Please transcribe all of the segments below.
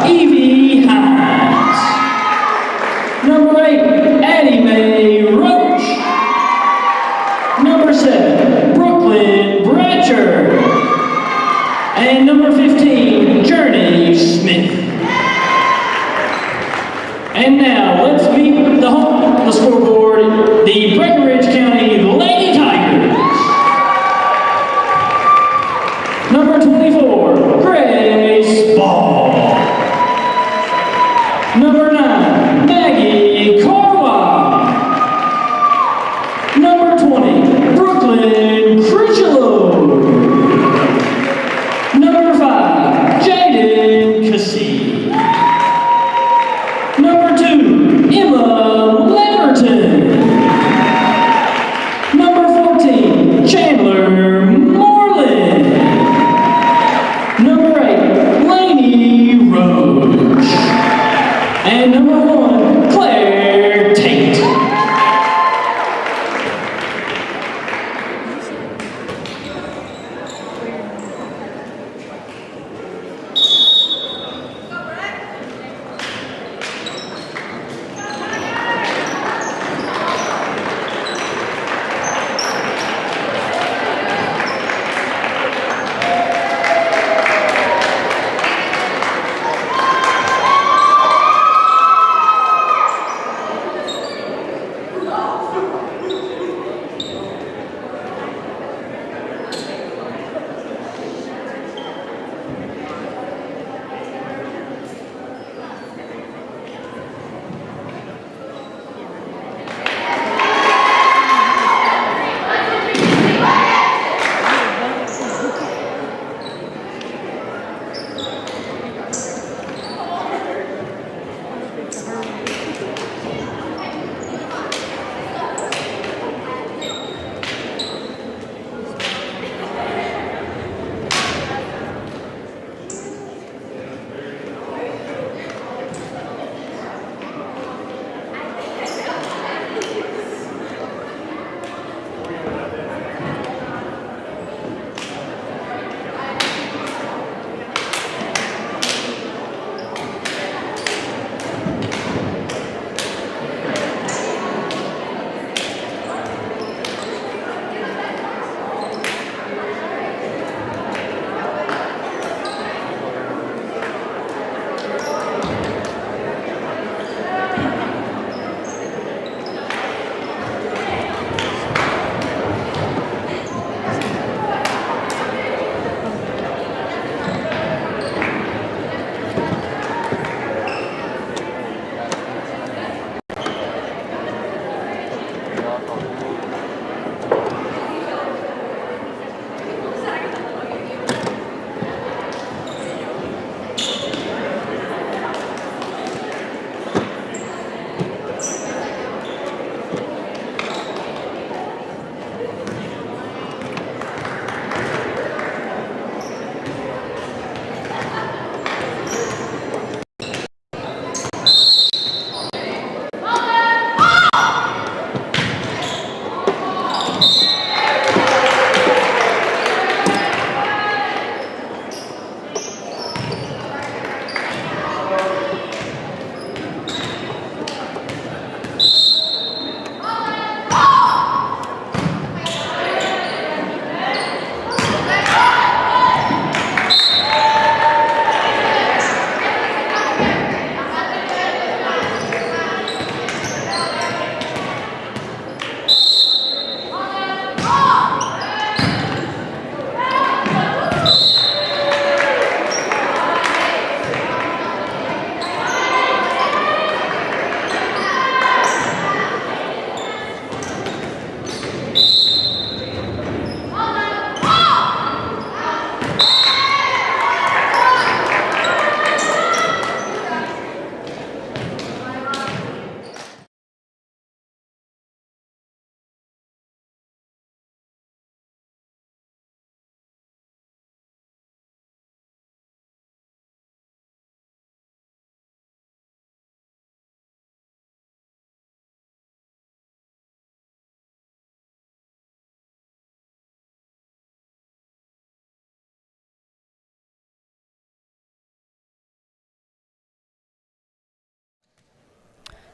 Evie Hines. Number 8, Addie Mae Roach. Number 7, Brooklyn Bratcher. And number 15, Journey Smith. And now let's meet the scoreboard, the Breckenridge County Lady Tigers. Number 24, Grace Ball. Number 9, Maggie Corwell. Number 20, Brooklyn Crucialo. Number 5, Jaden Cassie. Number 2, Emma Leverton. Number 14, Chandler Moreland. Number 8, Lainey Roach. And number 1, Claire Tate.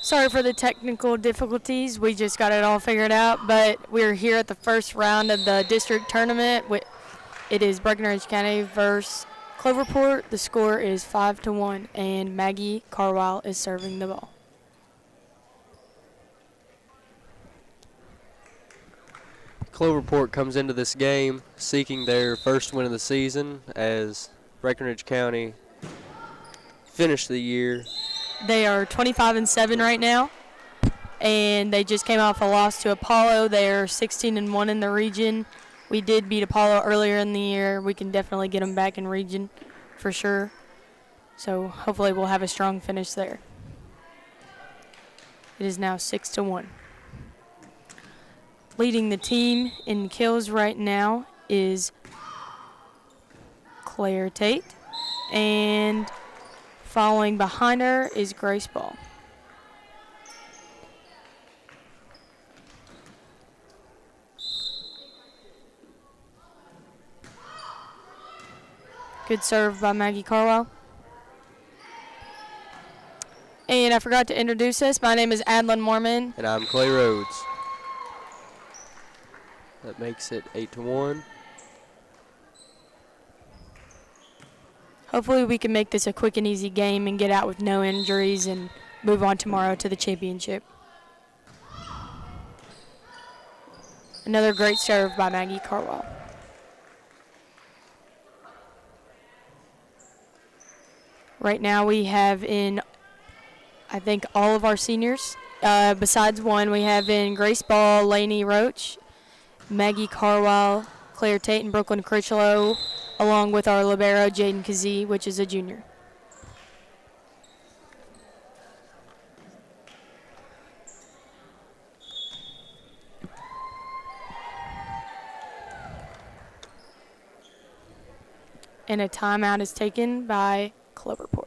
Sorry for the technical difficulties. We just got it all figured out, but we're here at the first round of the district tournament. It is Breckenridge County versus Cloverport. The score is 5-1, and Maggie Carwile is serving the ball. Cloverport comes into this game seeking their first win of the season as Breckenridge County finished the year. They are 25-7 right now, and they just came off a loss to Apollo. They are 16-1 in the region. We did beat Apollo earlier in the year. We can definitely get them back in region for sure. So hopefully we'll have a strong finish there. It is now 6-1. Leading the team in kills right now is Claire Tate, and following behind her is Grace Ball. Good serve by Maggie Carwile. And I forgot to introduce us. My name is Adlin Mormon. And I'm Clay Rhodes. That makes it 8-1. Hopefully we can make this a quick and easy game and get out with no injuries and move on tomorrow to the championship. Another great serve by Maggie Carwile. Right now we have in, I think, all of our seniors. Besides one, we have in Grace Ball, Lainey Roach, Maggie Carwile, Claire Tate, and Brooklyn Critchlow, along with our libero, Jaden Kazee, which is a junior. And a timeout is taken by Cloverport.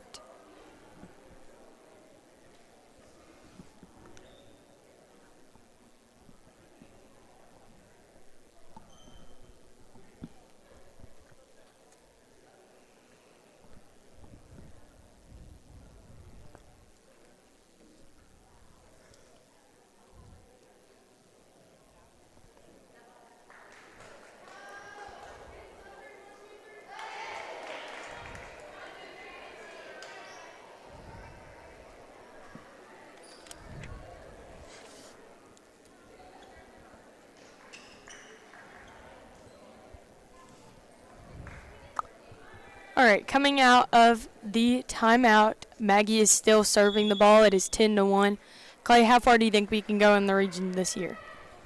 All right, coming out of the timeout, Maggie is still serving the ball. It is 10-1. Clay, how far do you think we can go in the region this year?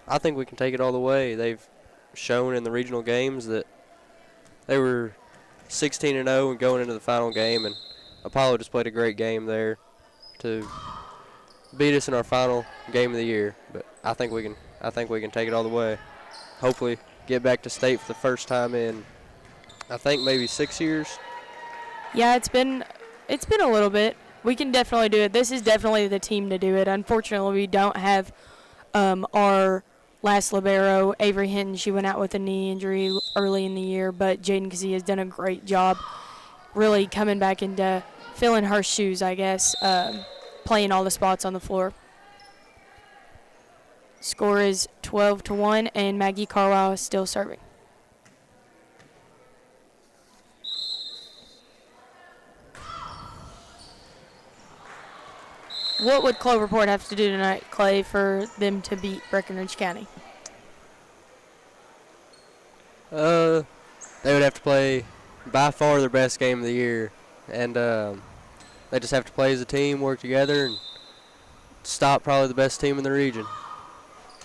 I think we can take it all the way. They've shown in the regional games that they were 16-0 and going into the final game, and Apollo just played a great game there to beat us in our final game of the year. But I think we can take it all the way. Hopefully get back to state for the first time in, I think, maybe 6 years. Yeah, it's been a little bit. We can definitely do it. This is definitely the team to do it. Unfortunately, we don't have our last libero, Avery Hinton. She went out with a knee injury early in the year, but Jaden Kazee has done a great job really coming back into filling her shoes, I guess, playing all the spots on the floor. Score is 12-1, and Maggie Carwile is still serving. What would Cloverport have to do tonight, Clay, for them to beat Breckenridge County? They would have to play by far their best game of the year, and they just have to play as a team, work together, and stop probably the best team in the region.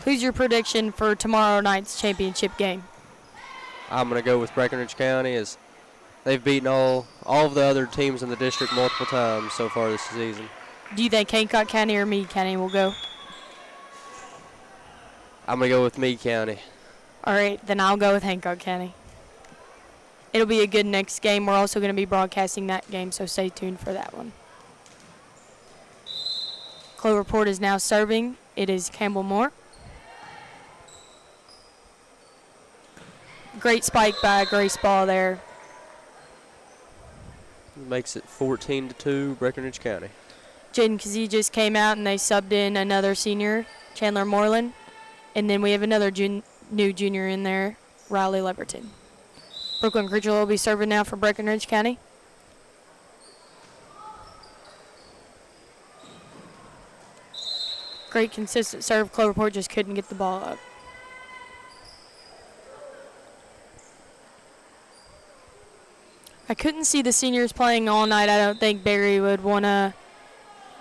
Who's your prediction for tomorrow night's championship game? I'm going to go with Breckenridge County, as they've beaten all of the other teams in the district multiple times so far this season. Do you think Hancock County or Meade County will go? I'm going to go with Meade County. All right, then I'll go with Hancock County. It'll be a good next game. We're also going to be broadcasting that game, so stay tuned for that one. Cloverport is now serving. It is Campbell Moore. Great spike by Grace Ball there. Makes it 14-2, Breckenridge County. Jaden Kazee just came out and they subbed in another senior, Chandler Moreland. And then we have another new junior in there, Riley Leverton. Brooklyn Critchlow will be serving now for Breckenridge County. Great consistent serve. Cloverport just couldn't get the ball up. I couldn't see the seniors playing all night. I don't think Barry would want to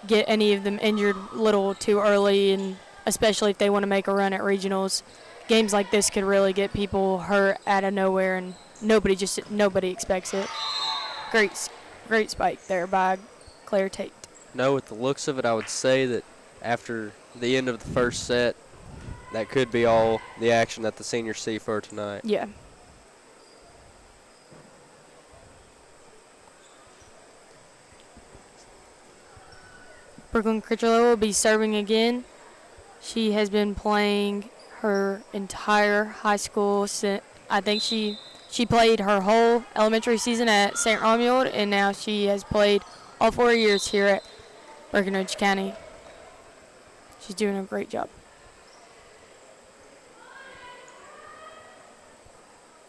get any of them injured a little too early, and especially if they want to make a run at regionals. Games like this could really get people hurt out of nowhere, and nobody expects it. Great spike there by Claire Tate. No, with the looks of it, I would say that after the end of the first set, that could be all the action that the seniors see for tonight. Yeah. Brooklyn Critchlow will be serving again. She has been playing her entire high school. I think she played her whole elementary season at St. Romuald, and now she has played all 4 years here at Breckenridge County. She's doing a great job.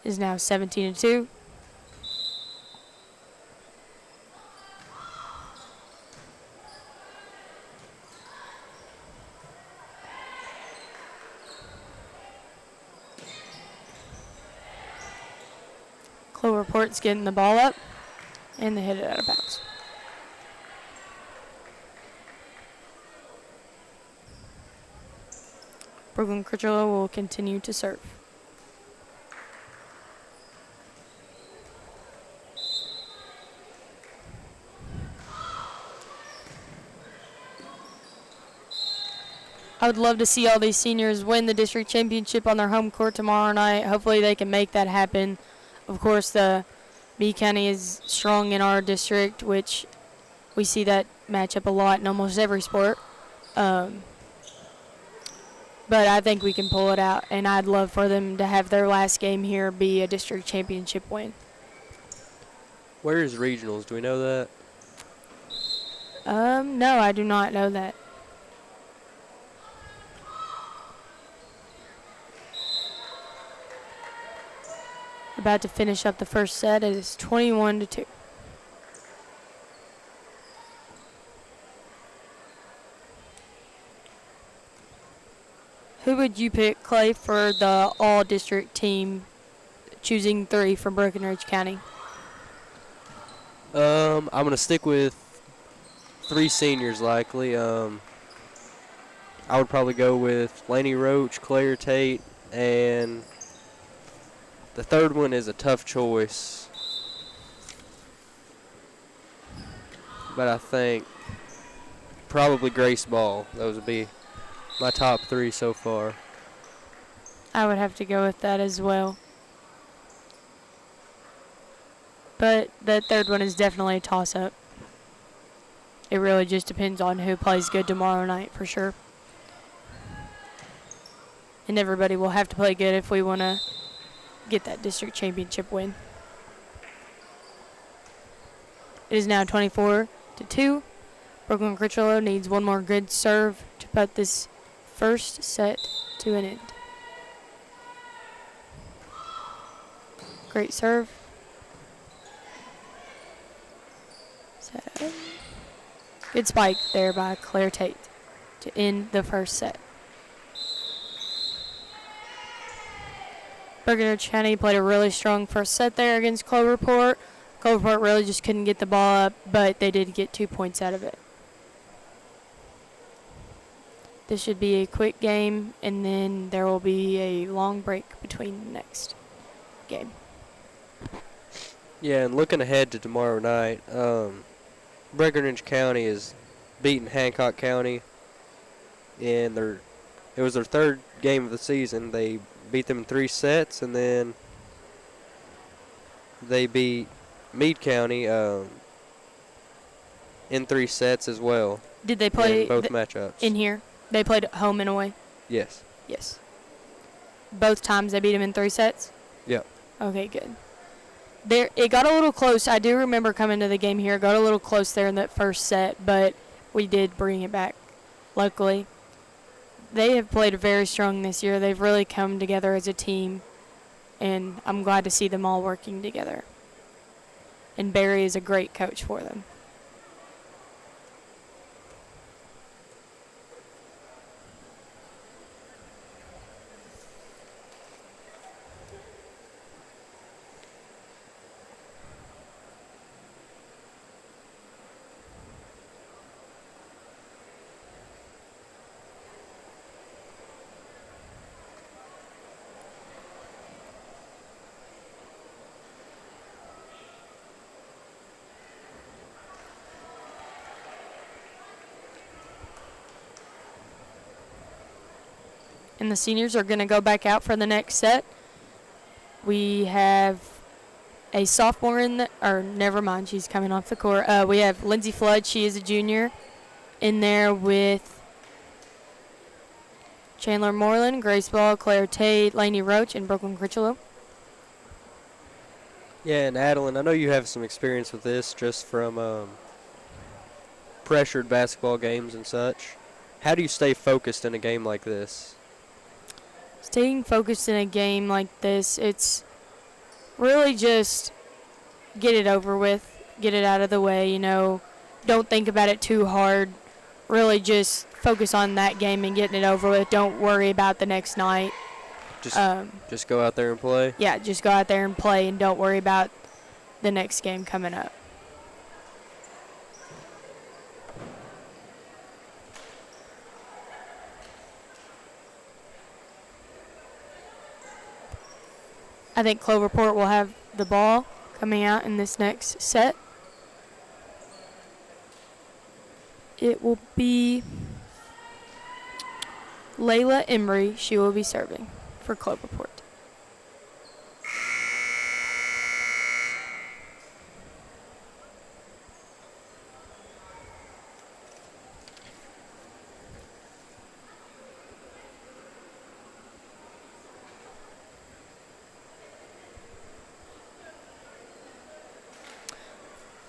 It is now 17-2. Cloverport's getting the ball up, and they hit it out of bounds. Brooklyn Critchlow will continue to serve. I would love to see all these seniors win the district championship on their home court tomorrow night. Hopefully they can make that happen. Of course, the B County is strong in our district, which we see that matchup a lot in almost every sport. But I think we can pull it out, and I'd love for them to have their last game here be a district championship win. Where is regionals? Do we know that? No, I do not know that. About to finish up the first set. It is 21-2. Who would you pick, Clay, for the all-district team, choosing 3 for Breckenridge County? I'm going to stick with 3 seniors likely. I would probably go with Lainey Roach, Claire Tate, and the third one is a tough choice. But I think probably Grace Ball. Those would be my top 3 so far. I would have to go with that as well. But the third one is definitely a toss-up. It really just depends on who plays good tomorrow night for sure. And everybody will have to play good if we want to get that district championship win. It is now 24-2. Brooklyn Critchlow needs one more good serve to put this first set to an end. Great serve. Good spike there by Claire Tate to end the first set. Breckenridge County played a really strong first set there against Cloverport. Cloverport really just couldn't get the ball up, but they did get 2 points out of it. This should be a quick game, and then there will be a long break between the next game. Yeah, and looking ahead to tomorrow night, Breckenridge County is beating Hancock County, and it was their third game of the season. They beat them in 3 sets, and then they beat Meade County in 3 sets as well. Did they play in both matchups? In here? They played at home and away? Yes. Yes. Both times they beat them in 3 sets? Yep. Okay, good. It got a little close. I do remember coming to the game here. It got a little close there in that first set, but we did bring it back locally. They have played very strong this year. They've really come together as a team, and I'm glad to see them all working together. And Barry is a great coach for them. And the seniors are going to go back out for the next set. We have a sophomore in the, or never mind, she's coming off the court. We have Lindsay Flood, she is a junior, in there with Chandler Moreland, Grace Ball, Claire Tate, Lainey Roach, and Brooklyn Critchlow. Yeah, and Adeline, I know you have some experience with this just from pressured basketball games and such. How do you stay focused in a game like this? Staying focused in a game like this, it's really just get it over with, get it out of the way, you know. Don't think about it too hard. Really just focus on that game and getting it over with. Don't worry about the next night. Just go out there and play? Yeah, just go out there and play and don't worry about the next game coming up. I think Cloverport will have the ball coming out in this next set. It will be Layla Emery. She will be serving for Cloverport.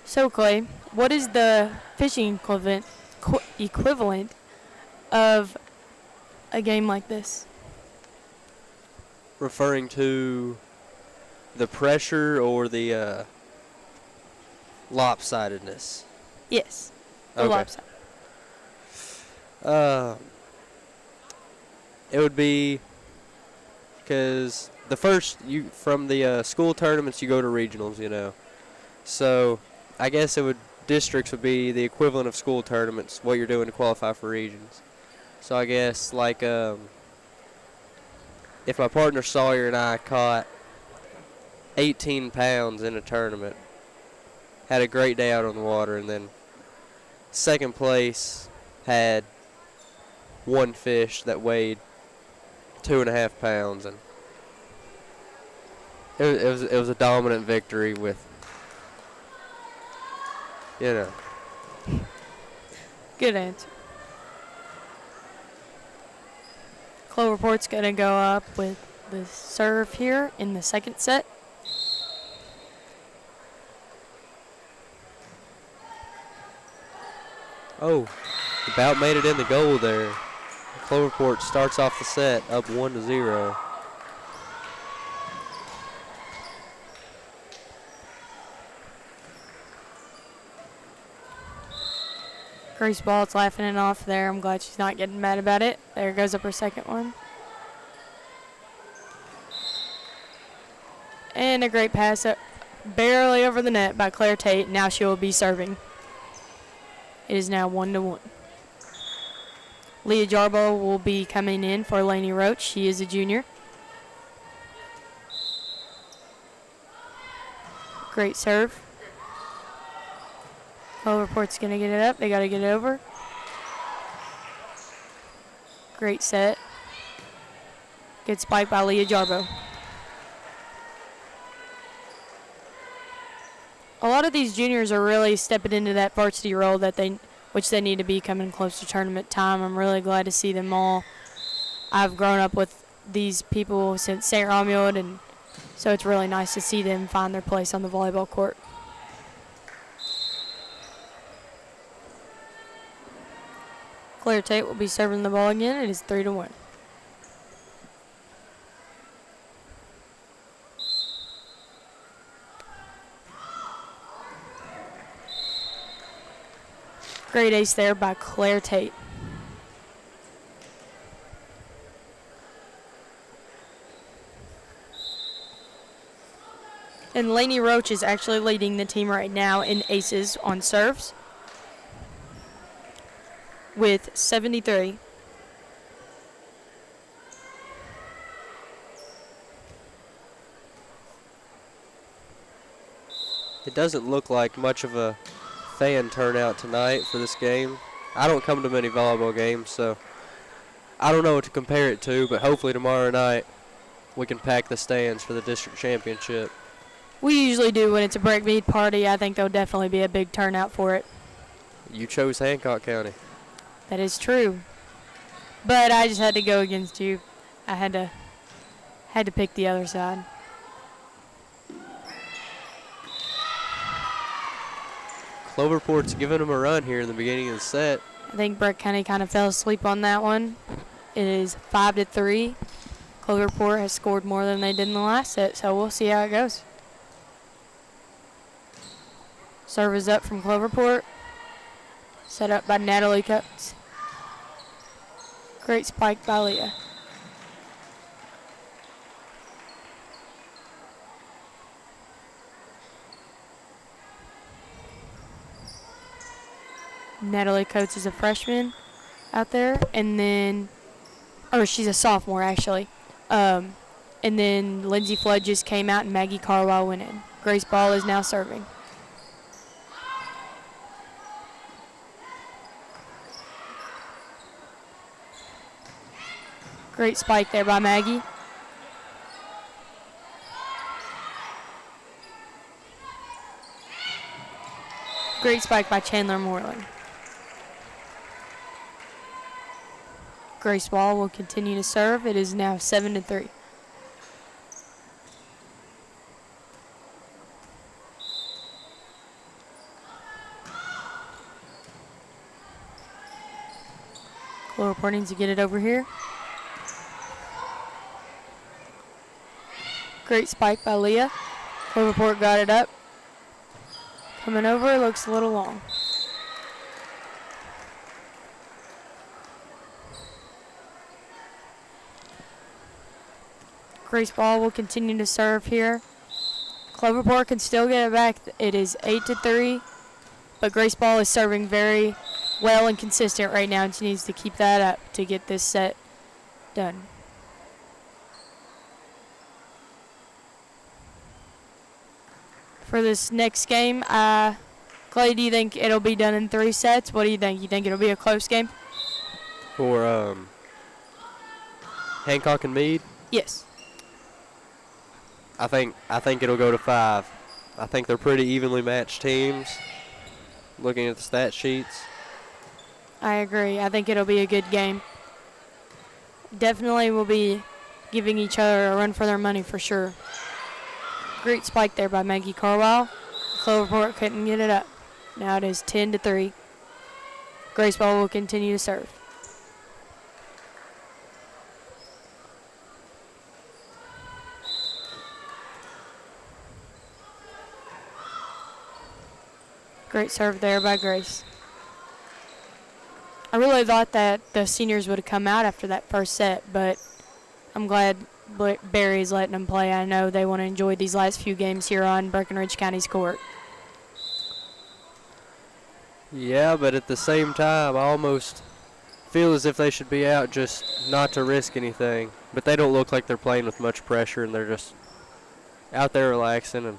So, Clay, what is the fishing equivalent of a game like this? Referring to the pressure or the lopsidedness? Yes, the Okay. lopsided. It would be because from the school tournaments you go to regionals, you know. So I guess districts would be the equivalent of school tournaments, what you're doing to qualify for regions. So I guess like if my partner Sawyer and I caught 18 pounds in a tournament, had a great day out on the water, and then second place had one fish that weighed 2.5 pounds, and it was a dominant victory with, you know. Good answer. Cloverport's going to go up with the serve here in the second set. Oh, about made it in the goal there. Cloverport starts off the set up 1-0. Grace Ball's laughing it off there. I'm glad she's not getting mad about it. There goes up her second one. And a great pass up barely over the net by Claire Tate. Now she will be serving. It is now 1-1. Leah Jarbo will be coming in for Lainey Roach. She is a junior. Great serve. Cloverport's going to get it up. They got to get it over. Great set. Good spike by Leah Jarbo. A lot of these juniors are really stepping into that varsity role which they need to be coming close to tournament time. I'm really glad to see them all. I've grown up with these people since St. Romuald, and so it's really nice to see them find their place on the volleyball court. Claire Tate will be serving the ball again. It is 3-1. Great ace there by Claire Tate. And Lainey Roach is actually leading the team right now in aces on serves with 73. It doesn't look like much of a fan turnout tonight for this game. I don't come to many volleyball games, so I don't know what to compare it to, but hopefully tomorrow night we can pack the stands for the district championship. We usually do when it's a break meet party. I think there'll definitely be a big turnout for it. You chose Hancock County. That is true. But I just had to go against you. I had to pick the other side. Cloverport's giving them a run here in the beginning of the set. I think Breck County kind of fell asleep on that one. It is 5-3. Cloverport has scored more than they did in the last set, so we'll see how it goes. Serve is up from Cloverport. Set up by Natalie Coates. Great spike by Leah. Natalie Coates is a freshman out there, and then, or she's a sophomore actually. And then Lindsay Flood just came out and Maggie Carwell went in. Grace Ball is now serving. Great spike there by Maggie. Great spike by Chandler Moreland. Grace Ball will continue to serve. It is now 7-3. Cloverport needs to get it over here. Great spike by Leah. Cloverport got it up. Coming over, looks a little long. Grace Ball will continue to serve here. Cloverport can still get it back. It is 8-3, but Grace Ball is serving very well and consistent right now, and she needs to keep that up to get this set done. For this next game, Clay, do you think it'll be done in 3 sets? What do you think? You think it'll be a close game? For Hancock and Meade? Yes. I think it'll go to 5. I think they're pretty evenly matched teams, looking at the stat sheets. I agree. I think it'll be a good game. Definitely will be giving each other a run for their money for sure. Great spike there by Maggie Carwell. Cloverport couldn't get it up. Now it is 10-3. Grace Ball will continue to serve. Great serve there by Grace. I really thought that the seniors would have come out after that first set, but I'm glad Barry's letting them play. I know they want to enjoy these last few games here on Breckinridge County's court. Yeah, but at the same time, I almost feel as if they should be out just not to risk anything. But they don't look like they're playing with much pressure, and they're just out there relaxing and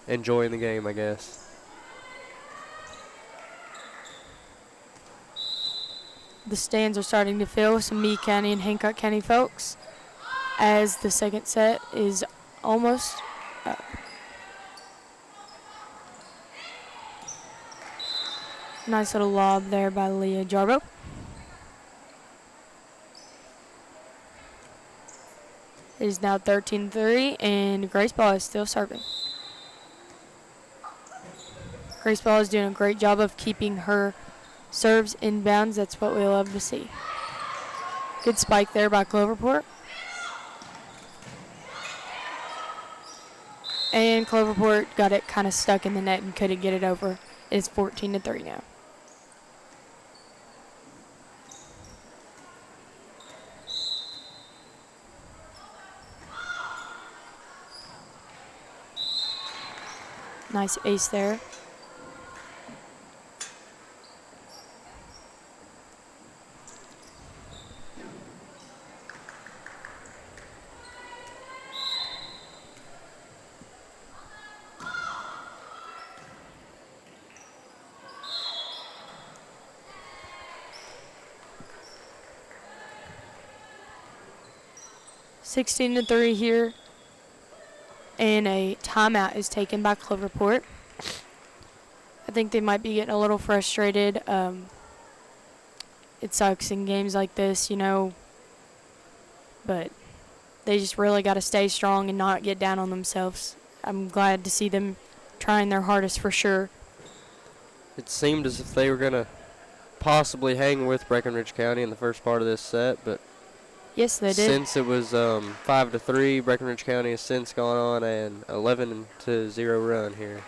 enjoying the game, I guess. The stands are starting to fill with some Meade County and Hancock County folks as the second set is almost up. Nice little lob there by Leah Jarbo. It is now 13-3, and Grace Ball is still serving. Grace Ball is doing a great job of keeping her serves inbounds. That's what we love to see. Good spike there by Cloverport. And Cloverport got it kind of stuck in the net and couldn't get it over. It's 14-3 now. Nice ace there. (16-3) here, and a timeout is taken by Cloverport. I think they might be getting a little frustrated. It sucks in games like this, you know, but they just really got to stay strong and not get down on themselves. I'm glad to see them trying their hardest for sure. It seemed as if they were going to possibly hang with Breckenridge County in the first part of this set, but yes, they did. since it was 5-3, Breckenridge County has since gone on an 11-0 run here.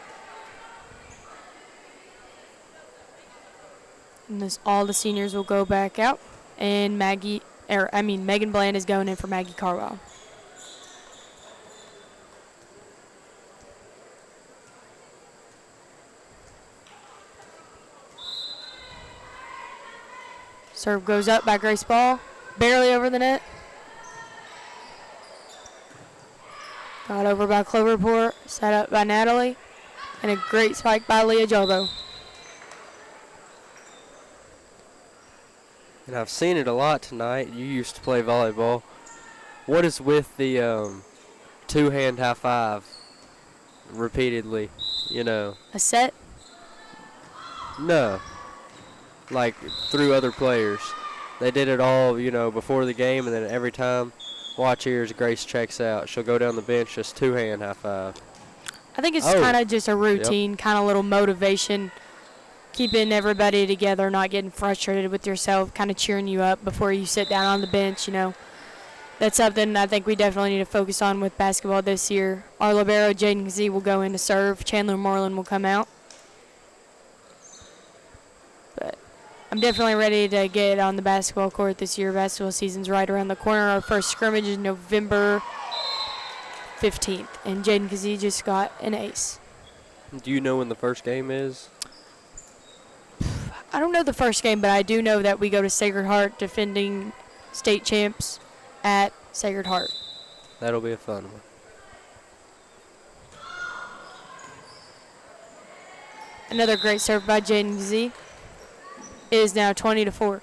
And all the seniors will go back out, and Megan Bland is going in for Maggie Carwell. Serve goes up by Grace Ball, barely over the net. Got over by Cloverport, set up by Natalie, and a great spike by Leah Jarbo. And I've seen it a lot tonight. You used to play volleyball. What is with the two-hand high five repeatedly, you know? A set? No. Like through other players. They did it all, you know, before the game, and then every time, watch here as Grace checks out. She'll go down the bench, just two-hand high five. I think it's kind of just a routine, kind of little motivation, keeping everybody together, not getting frustrated with yourself, kind of cheering you up before you sit down on the bench, you know. That's something I think we definitely need to focus on with basketball this year. Our libero, Jaden Z, will go in to serve. Chandler Moreland will come out. But I'm definitely ready to get on the basketball court this year. Basketball season's right around the corner. Our first scrimmage is November 15th, and Jaden Kazee just got an ace. Do you know when the first game is? I don't know the first game, but I do know that we go to Sacred Heart, defending state champs at Sacred Heart. That'll be a fun one. Another great serve by Jaden Z. It is now 20-4.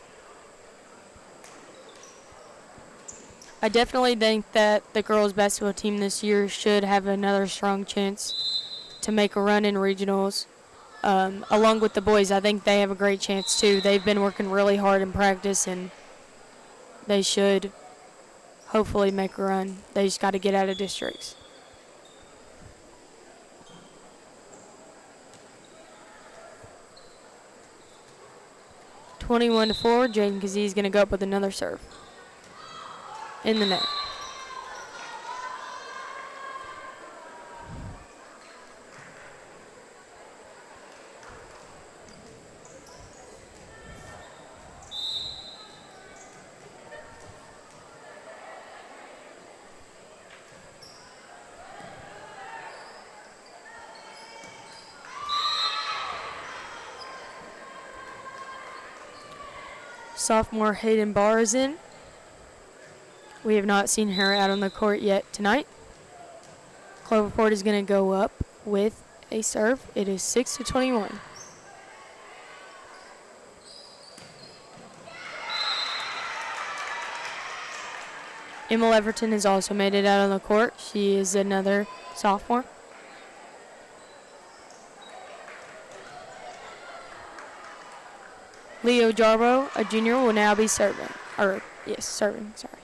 I definitely think that the girls basketball team this year should have another strong chance to make a run in regionals. Along with the boys, I think they have a great chance too. They've been working really hard in practice, and they should hopefully make a run. They just got to get out of districts. (21-4). Jaden Kazee is going to go up with another serve in the net. Sophomore Hayden Barr is in. We have not seen her out on the court yet tonight. Cloverport is going to go up with a serve. It is 6-21. Emma Everton has also made it out on the court. She is another sophomore. Leo Jarbo, a junior, will now be serving. Serving, sorry.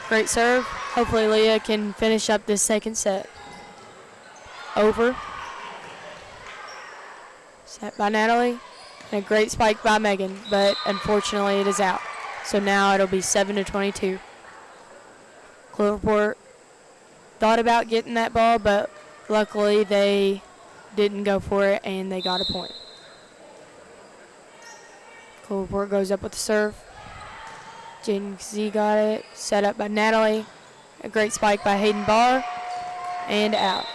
Great serve. Hopefully Leah can finish up this second set. over. Set by Natalie. And a great spike by Megan, but unfortunately it is out. So now it'll be 7-22. Cloverport thought about getting that ball, but luckily they didn't go for it and they got a point. Cloverport goes up with the serve. Jaden Z got it. Set up by Natalie. A great spike by Hayden Barr. And out.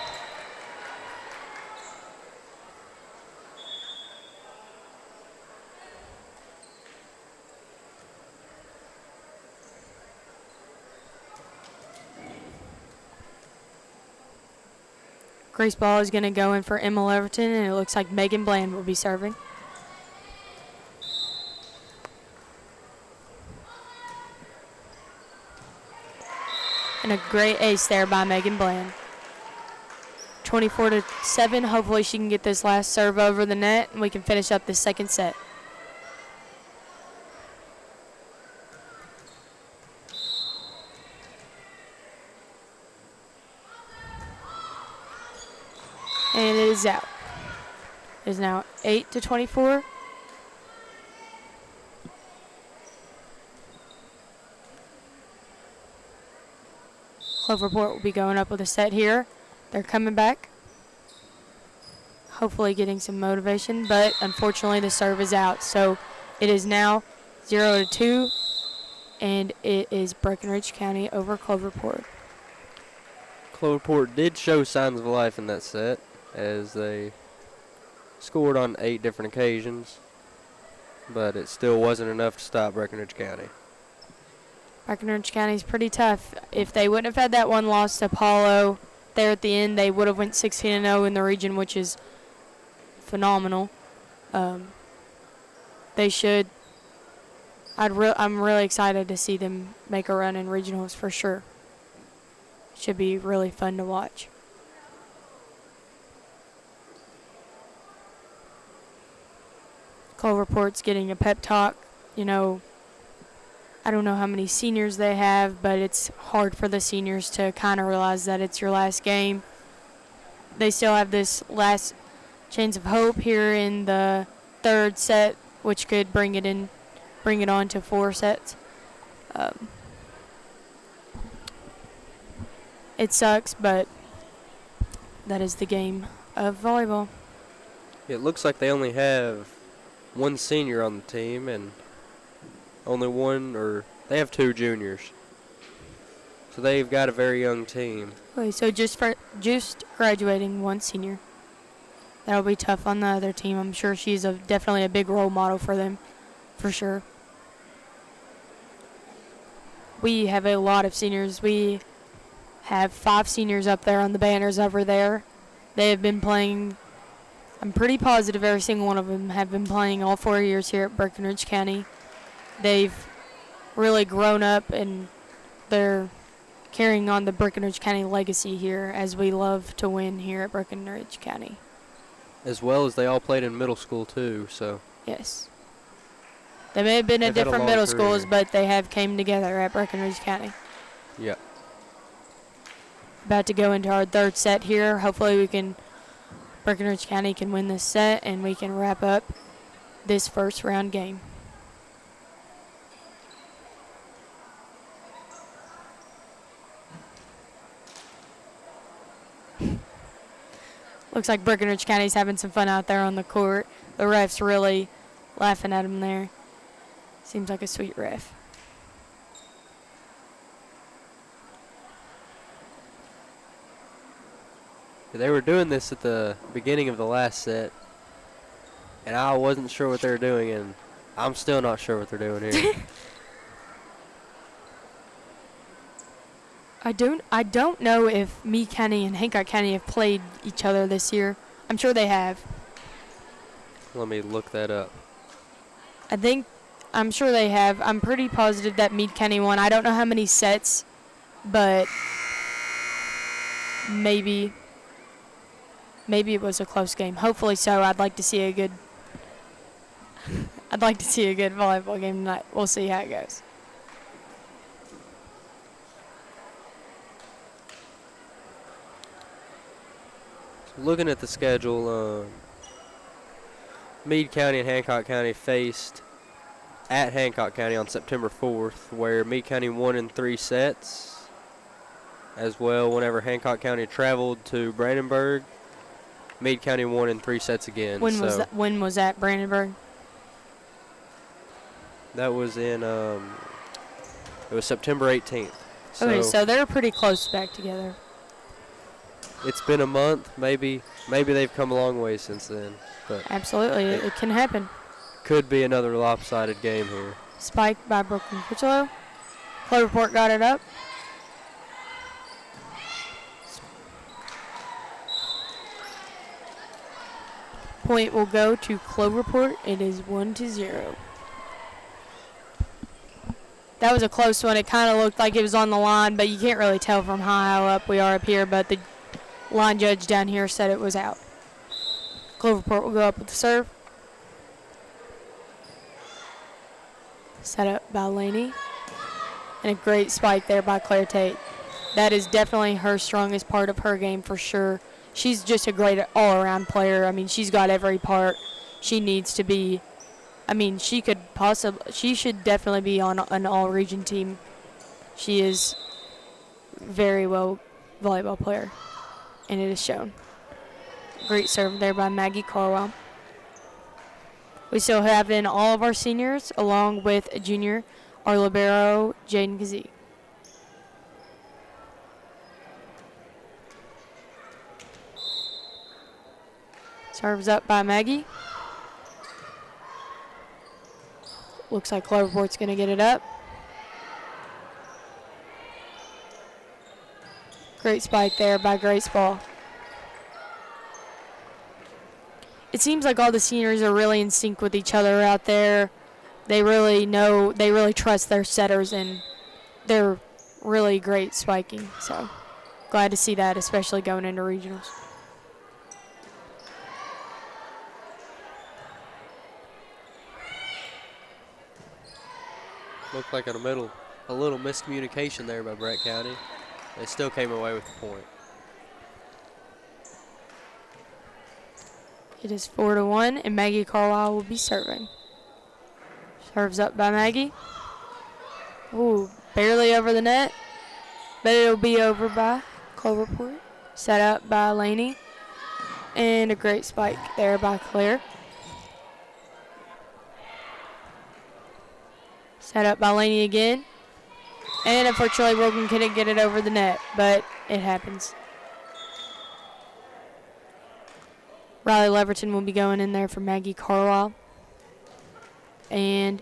Grace ball is going to go in for Emma Leverton, and it looks like Megan Bland will be serving. And a great ace there by Megan Bland. 24-7. Hopefully she can get this last serve over the net, and we can finish up this second set. And it is out. It is now 8-24. Cloverport will be going up with a set here. They're coming back. Hopefully getting some motivation, but unfortunately the serve is out. So it is now 0-2, and it is Breckenridge County over Cloverport. Cloverport did show signs of life in that set, as they scored on 8 different occasions, but it still wasn't enough to stop Breckenridge County. Breckenridge County is pretty tough. If they wouldn't have had that one loss to Apollo there at the end, they would have went 16-0 in the region, which is phenomenal. They should. I'm really excited to see them make a run in regionals for sure. Should be really fun to watch. Cloverport's getting a pep talk. You know, I don't know how many seniors they have, but it's hard for the seniors to kind of realize that it's your last game. They still have this last chance of hope here in the third set, which could bring it on to 4 sets. It sucks, but that is the game of volleyball. It looks like they only have one senior on the team and only one, or they have 2 juniors. So they've got a very young team. Okay, so just graduating one senior. That'll be tough on the other team. I'm sure she's definitely a big role model for them, for sure. We have a lot of seniors. We have 5 seniors up there on the banners over there. They have been playing, I'm pretty positive every single one of them have been playing all 4 years here at Breckenridge County. They've really grown up, and they're carrying on the Breckenridge County legacy here, as we love to win here at Breckenridge County. As well as they all played in middle school too, so. Yes. They may have been at different middle schools, but they have came together at Breckenridge County. Yep. About to go into our third set here. Hopefully Breckenridge County can win this set, and we can wrap up this first round game. Looks like Breckenridge County's having some fun out there on the court. The ref's really laughing at him there. Seems like a sweet ref. They were doing this at the beginning of the last set, and I wasn't sure what they were doing, and I'm still not sure what they're doing here. I don't know if Meade County and Hancock County have played each other this year. I'm sure they have. Let me look that up. I'm sure they have. I'm pretty positive that Meade County won. I don't know how many sets, but maybe it was a close game. Hopefully so. I'd like to see a good volleyball game tonight. We'll see how it goes. Looking at the schedule, Meade County and Hancock County faced at Hancock County on September 4th, where Meade County won in 3 sets. As well, whenever Hancock County traveled to Brandenburg, Meade County won in 3 sets again. When was that, Brandenburg? That was in it was September 18th. Okay, so they're pretty close back together. It's been a month. Maybe they've come a long way since then. But absolutely, it can happen. Could be another lopsided game here. Spiked by Brooklyn Critchlow. Cloverport got it up. Point will go to Cloverport. It is 1-0. That was a close one. It kind of looked like it was on the line, but you can't really tell from how up we are up here. But the line judge down here said it was out. Cloverport will go up with the serve. Set up by Laney. And a great spike there by Claire Tate. That is definitely her strongest part of her game for sure. She's just a great all-around player. I mean, she's got every part she needs to be. I mean, she should definitely be on an all-region team. She is very well volleyball player, and it is shown. Great serve there by Maggie Carwell. We still have in all of our seniors, along with a junior, our libero, Jaden Kazee. Serves up by Maggie. Looks like Cloverport's going to get it up. Great spike there by Grace Ball. It seems like all the seniors are really in sync with each other out there. They really trust their setters, and they're really great spiking. So glad to see that, especially going into regionals. Looked like a little miscommunication there by Brett County. They still came away with the point. It is 4-1, and Maggie Carlisle will be serving. Serves up by Maggie. Ooh, barely over the net, but it'll be over by Cloverport. Set up by Laney, and a great spike there by Claire. Set up by Laney again. And unfortunately, Brogan couldn't get it over the net, but it happens. Riley Leverton will be going in there for Maggie Carlisle. And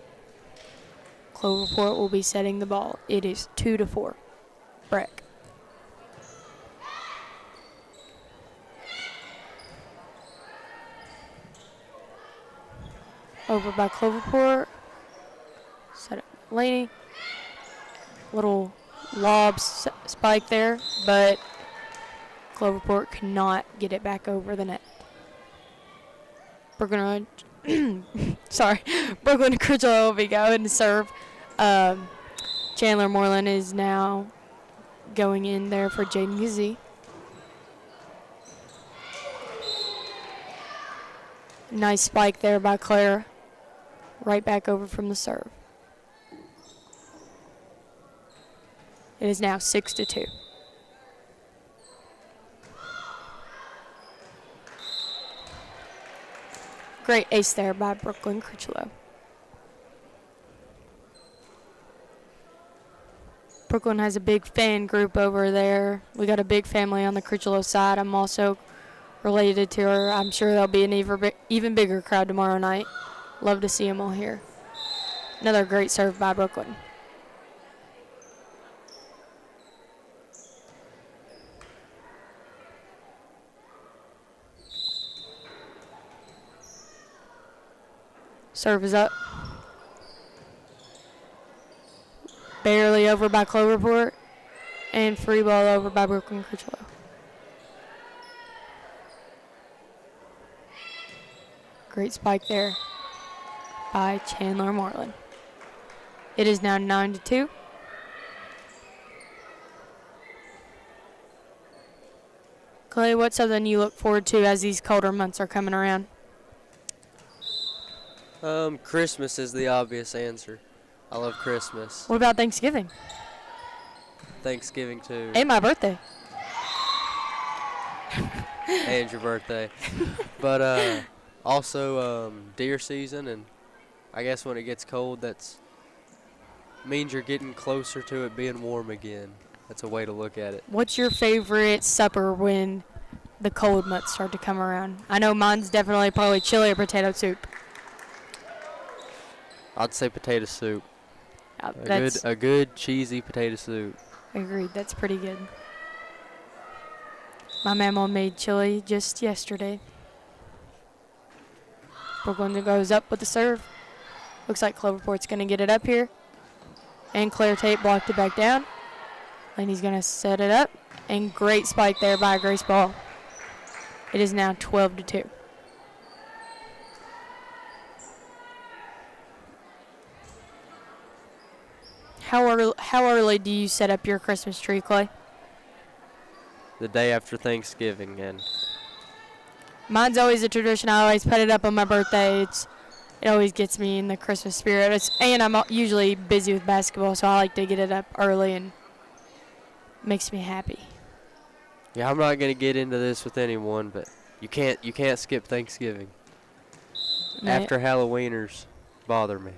Cloverport will be setting the ball. It is 2-4. Breck. Over by Cloverport. Set up Laney. Little lob spike there, but Cloverport cannot get it back over the net. Brooklyn Critchlow will be going to serve. Chandler Moreland is now going in there for Jaden Kazee. Nice spike there by Claire. Right back over from the serve. It is now 6-2. Great ace there by Brooklyn Critchlow. Brooklyn has a big fan group over there. We got a big family on the Critchlow side. I'm also related to her. I'm sure there'll be an even bigger crowd tomorrow night. Love to see them all here. Another great serve by Brooklyn. Serve is up. Barely over by Cloverport. And free ball over by Brooklyn Critchlow. Great spike there by Chandler Moreland. It is now 9-2. Clay, what's something you look forward to as these colder months are coming around? Christmas is the obvious answer. I love Christmas. What about Thanksgiving? Thanksgiving too. And my birthday. And your birthday. But also deer season, and I guess when it gets cold, that's means you're getting closer to it being warm again. That's a way to look at it. What's your favorite supper when the cold months start to come around? I know mine's definitely probably chili or potato soup. I'd say potato soup. That's A good cheesy potato soup. agreed. That's pretty good. My mama made chili just yesterday. Brooklyn goes up with the serve. Looks like Cloverport's going to get it up here. And Claire Tate blocked it back down. Laney's going to set it up. And great spike there by Grace Ball. It is now 12-2. How early do you set up your Christmas tree, Clay? The day after Thanksgiving, and Mine's always a tradition. I always put it up on my birthday. It always gets me in the Christmas spirit. And I'm usually busy with basketball, so I like to get it up early and makes me happy. yeah, I'm not gonna get into this with anyone, but you can't skip Thanksgiving. After Halloweeners bother me.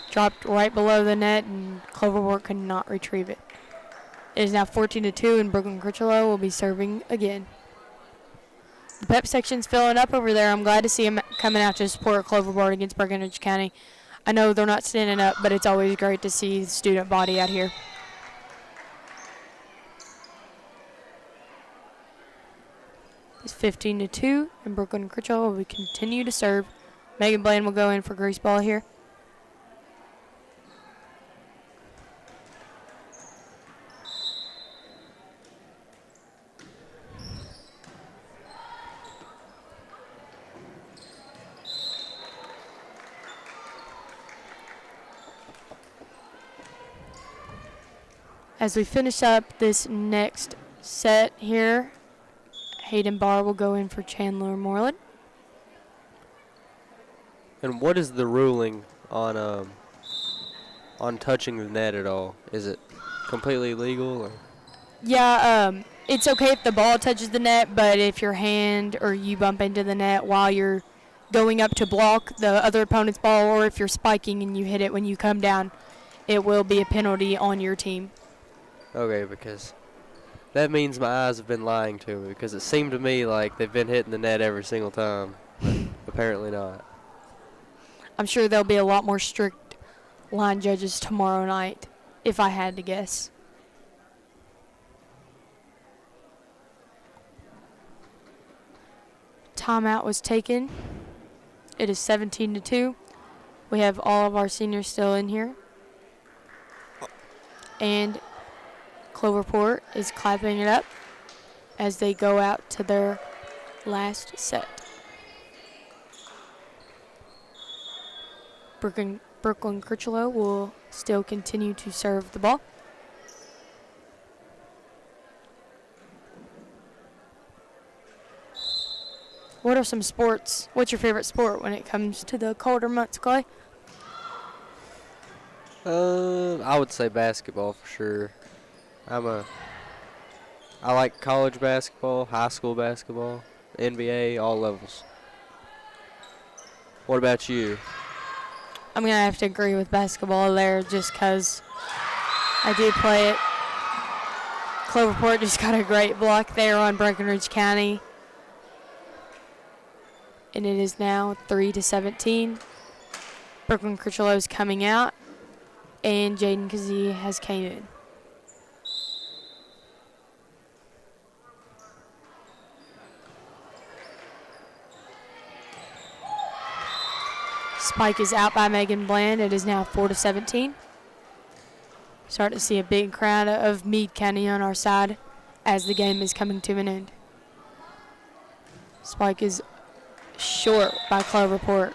Dropped right below the net, and Cloverport could not retrieve it. It is now 14-2, and Brooklyn Critchlow will be serving again. The pep section's filling up over there. I'm glad to see them coming out to support Cloverport against Breckinridge County. I know they're not standing up, but it's always great to see the student body out here. It's 15-2, and Brooklyn Critchlow will continue to serve. Megan Bland will go in for Grace Ball here. As we finish up this next set here, Hayden Barr will go in for Chandler Moreland. And what is the ruling on touching the net at all? Is it completely legal? Or? Yeah, it's okay if the ball touches the net, but if your hand or you bump into the net while you're going up to block the other opponent's ball, or if you're spiking and you hit it when you come down, it will be a penalty on your team. Okay, because that means my eyes have been lying to me, because it seemed to me like they've been hitting the net every single time, but apparently not. I'm sure there'll be a lot more strict line judges tomorrow night, if I had to guess. Timeout was taken. It is 17-2. We have all of our seniors still in here. And Cloverport is clapping it up as they go out to their last set. Brooklyn Critchlow will still continue to serve the ball. What are some sports? What's your favorite sport when it comes to the colder months, Clay? I would say basketball for sure. I like college basketball, high school basketball, NBA, all levels. What about you? I'm going to have to agree with basketball there just because I do play it. Cloverport just got a great block there on Breckinridge County. And it is now 3-17. Brooklyn Critchlow is coming out, and Jaden Kazee has came in. Spike is out by Megan Bland. It is now 4-17. Starting to see a big crowd of Meade County on our side as the game is coming to an end. Spike is short by Cloverport.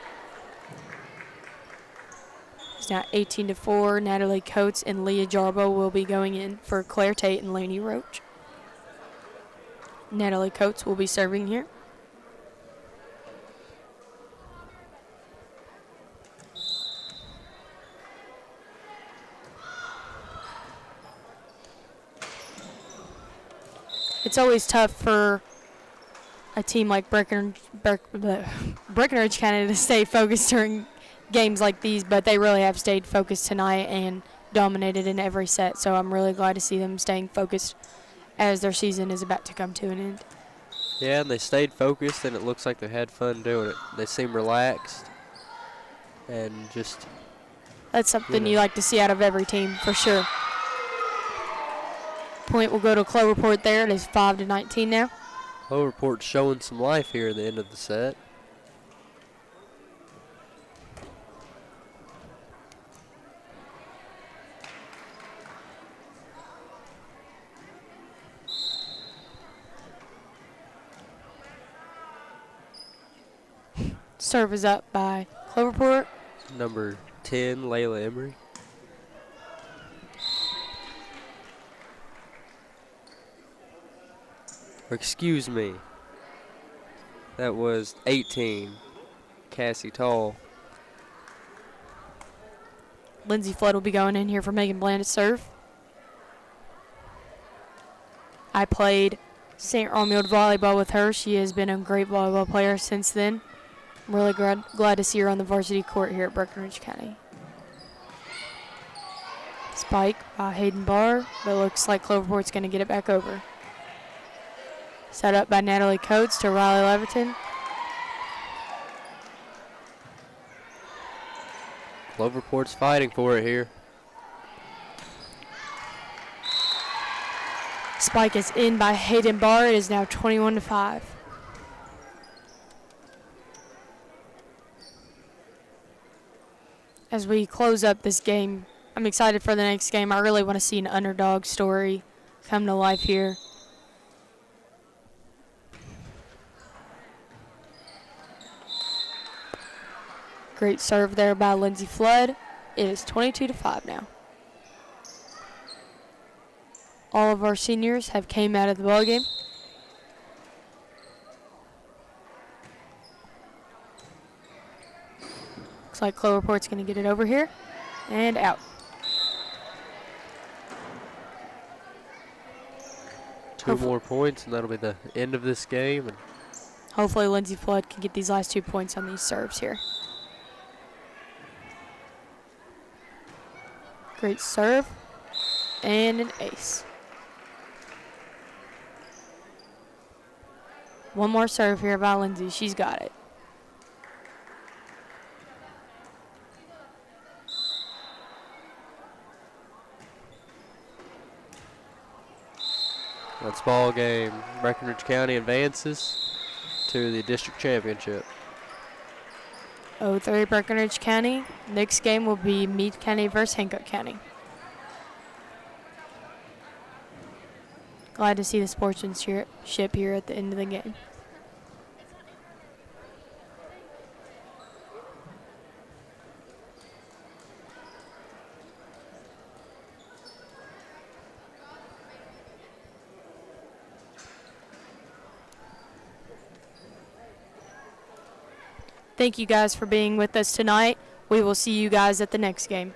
It's now 18-4. Natalie Coates and Leah Jarbo will be going in for Claire Tate and Lainey Roach. Natalie Coates will be serving here. It's always tough for a team like Breckenridge County to stay focused during games like these, but they really have stayed focused tonight and dominated in every set, so I'm really glad to see them staying focused as their season is about to come to an end. Yeah, and they stayed focused, and it looks like they had fun doing it. They seem relaxed and just... That's something you like to see out of every team, for sure. Point will go to Cloverport there. It is 5-19 now. Cloverport's showing some life here at the end of the set. Serve is up by Cloverport. Number 10, Layla Emery. Or excuse me. That was 18, Cassie Tall. Lindsay Flood will be going in here for Megan Bland to serve. I played St. Romuald volleyball with her. She has been a great volleyball player since then. I'm really glad to see her on the varsity court here at Breckenridge County. Spike by Hayden Barr, but looks like Cloverport's going to get it back over. Set up by Natalie Coates to Riley Leverton. Cloverport's fighting for it here. Spike is in by Hayden Barr. It is now 21-5. As we close up this game, I'm excited for the next game. I really want to see an underdog story come to life here. Great serve there by Lindsay Flood. It is 22-5 now. All of our seniors have came out of the ballgame. Looks like Cloverport's going to get it over here and out. Two more points, and that'll be the end of this game. And hopefully Lindsay Flood can get these last 2 points on these serves here. Great serve and an ace. One more serve here by Lindsay. She's got it. that's ball game. Breckenridge County advances to the district championship. 0-3 Breckenridge County. Next game will be Meade County versus Hancock County. Glad to see the sportsmanship here at the end of the game. Thank you guys for being with us tonight. We will see you guys at the next game.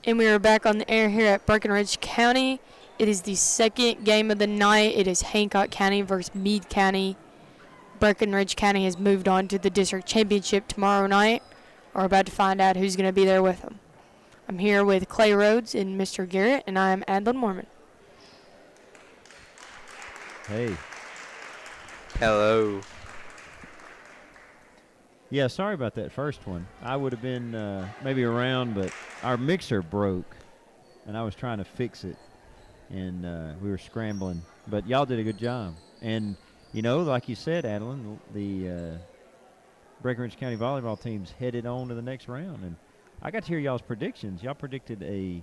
And we are back on the air here at Breckenridge County. It is the second game of the night. It is Hancock County versus Meade County. Breckenridge County has moved on to the district championship tomorrow night. We're about to find out who's going to be there with them. I'm here with Clay Rhodes and Mr. Garrett, and I am Adlin Mormon. Hey. Hello. Yeah, sorry about that first one. I would have been maybe around, but our mixer broke, and I was trying to fix it, and we were scrambling. But y'all did a good job. And, you know, like you said, Adeline, the Breckenridge County volleyball team's headed on to the next round. And I got to hear y'all's predictions. Y'all predicted a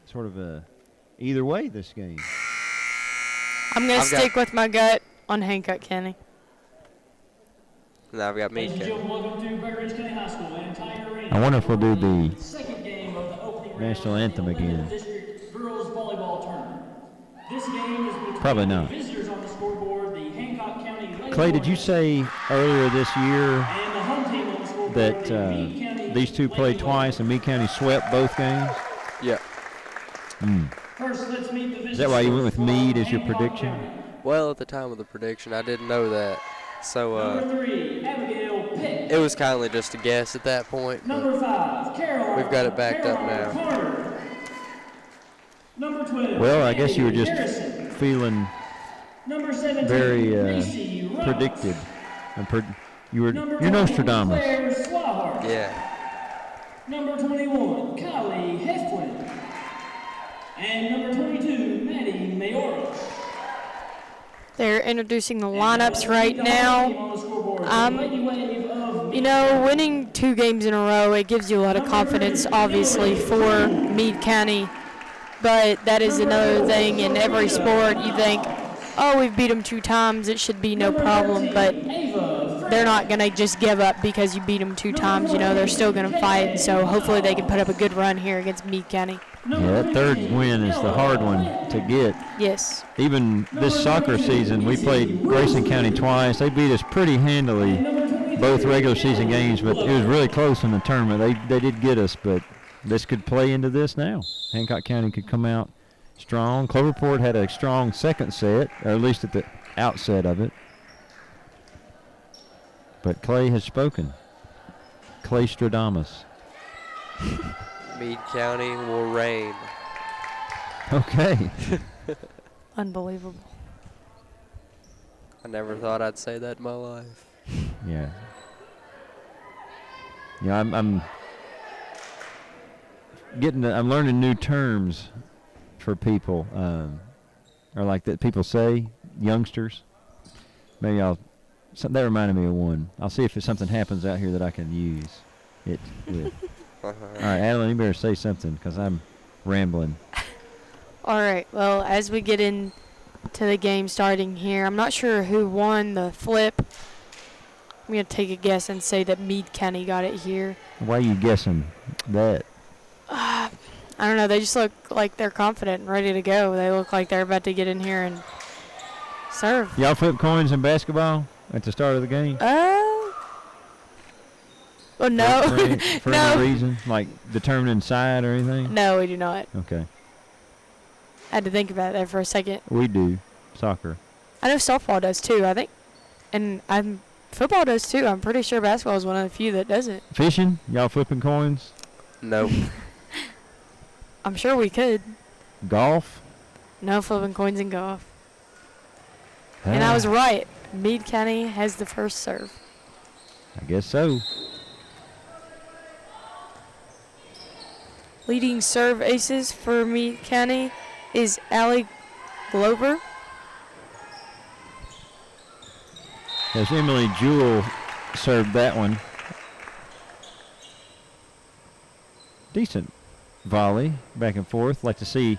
sort of a either way this game. I'm going to stick with my gut on Hancock County. Now I've got Meade County. Welcome to Breckenridge County High School and Tiger Arena. I wonder if we'll do the Second game of the opening national round anthem of the again. District Girls Volleyball Tournament. This game is between Probably not. the visitors on the scoreboard, the Hancock County Lady Clay, did you Hornets, say earlier this year and the home team on the scoreboard, that the Meade County these two played Lady twice and Meade County swept both games? Yeah. First, let's meet the visitors. Is that why you went with Meade as your Hancock prediction? County. Well, at the time of the prediction, I didn't know that. So Number 3, Abigail Pitt. it was kind of just a guess at that point. But Number 5, Caroline. we've got it backed up now. Carter. Number 12. Well, I guess you were just Harrison. feeling Number 17, very Gracie Ross. predicted. You're Number 20, Nostradamus. Claire Swahart. yeah. Number 21, Kylie Heflin. And number 22, Maddie Mayoros. They're introducing the lineups right now. You know, winning 2 games in a row, it gives you a lot of confidence, obviously, for Meade County. But that is another thing in every sport. You think, oh, we've beat them 2 times, it should be no problem. But they're not going to just give up because you beat them 2 times. You know, they're still going to fight. And so hopefully they can put up a good run here against Meade County. Yeah, that third win is the hard one to get. Yes. Even this soccer season, we played Grayson County twice. They beat us pretty handily, both regular season games, but it was really close in the tournament. They did get us, but this could play into this now. Hancock County could come out strong. Cloverport had a strong second set, or at least at the outset of it. But Clay has spoken. Clay Stradamus. Meade County will reign. Okay. Unbelievable. I never thought I'd say that in my life. Yeah. Yeah, I'm I'm learning new terms for people, or like that people say, youngsters. Maybe that reminded me of one. I'll see if something happens out here that I can use it with. All right, Adeline, you better say something because I'm rambling. All right. Well, as we get into the game starting here, I'm not sure who won the flip. I'm going to take a guess and say that Meade County got it here. Why are you guessing that? I don't know. They just look like they're confident and ready to go. They look like they're about to get in here and serve. Y'all flip coins in basketball at the start of the game? Oh, no. For No. any reason? Like determining side or anything? No, we do not. Okay. I had to think about that for a second. We do. Soccer. I know softball does too, I think. And football does too. I'm pretty sure basketball is one of the few that doesn't. Fishing? Y'all flipping coins? Nope. I'm sure we could. Golf? No flipping coins in golf. And I was right. Meade County has the first serve. I guess so. Leading serve aces for Meade County is Allie Glover. As Emily Jewell served that one. Decent volley, back and forth. You like to see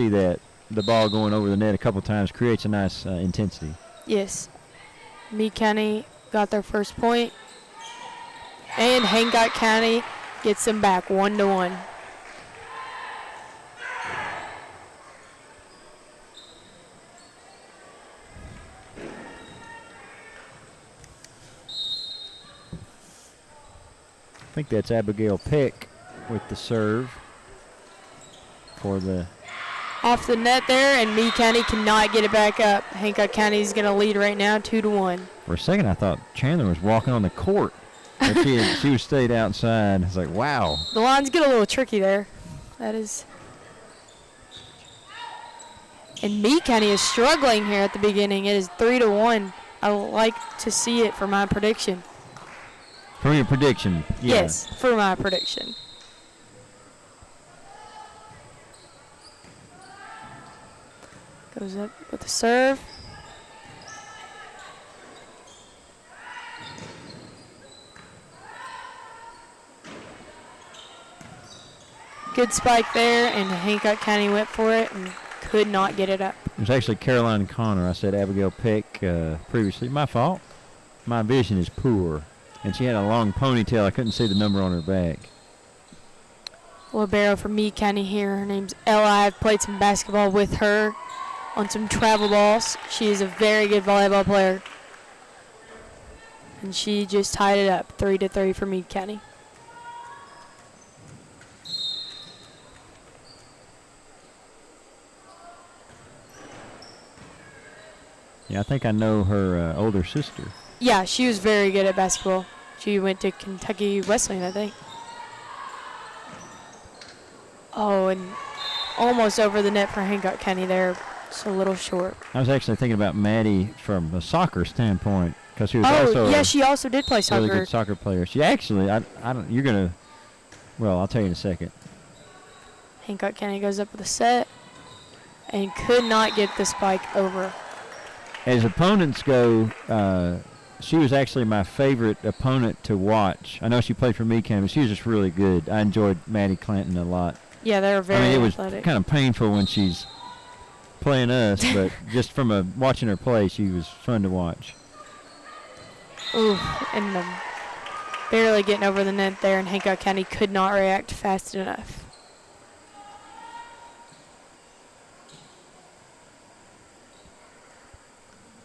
that. The ball going over the net a couple times creates a nice intensity. Yes. Meade County got their first point. And Hancock County gets them back 1-1. I think that's Abigail Peck with the serve. for the. Off the net there, and Meade County cannot get it back up. Hancock County is going to lead right now 2-1. For a second, I thought Chandler was walking on the court. But she was stayed outside. It's like, wow. The lines get a little tricky there. That is. And Meade County is struggling here at the beginning. It is 3-1. I like to see it for my prediction. For your prediction, yeah. Yes, for my prediction. Goes up with the serve. Good spike there, and Hancock County went for it and could not get it up. It was actually Caroline Connor. I said Abigail Peck previously. My fault. My vision is poor. And she had a long ponytail. I couldn't see the number on her back. Libero for Meade County here. Her name's Ella. I've played some basketball with her on some travel balls. She is a very good volleyball player. And she just tied it up, 3-3 for Meade County. Yeah, I think I know her older sister. Yeah, she was very good at basketball. She went to Kentucky Wesleyan, I think. Oh, and almost over the net for Hancock County there. Just a little short. I was actually thinking about Maddie from a soccer standpoint because she was Oh, also yeah, she also did play a really soccer. good soccer player. She actually, I don't. You're gonna. Well, I'll tell you in a second. Hancock County goes up with a set and could not get the spike over. As opponents go, she was actually my favorite opponent to watch. I know she played for Meade County, but she was just really good. I enjoyed Maddie Clanton a lot. Yeah, they were very I mean, it athletic. was kind of painful when she's playing us, but just from watching her play, she was fun to watch. Ooh, and barely getting over the net there, and Hancock County could not react fast enough.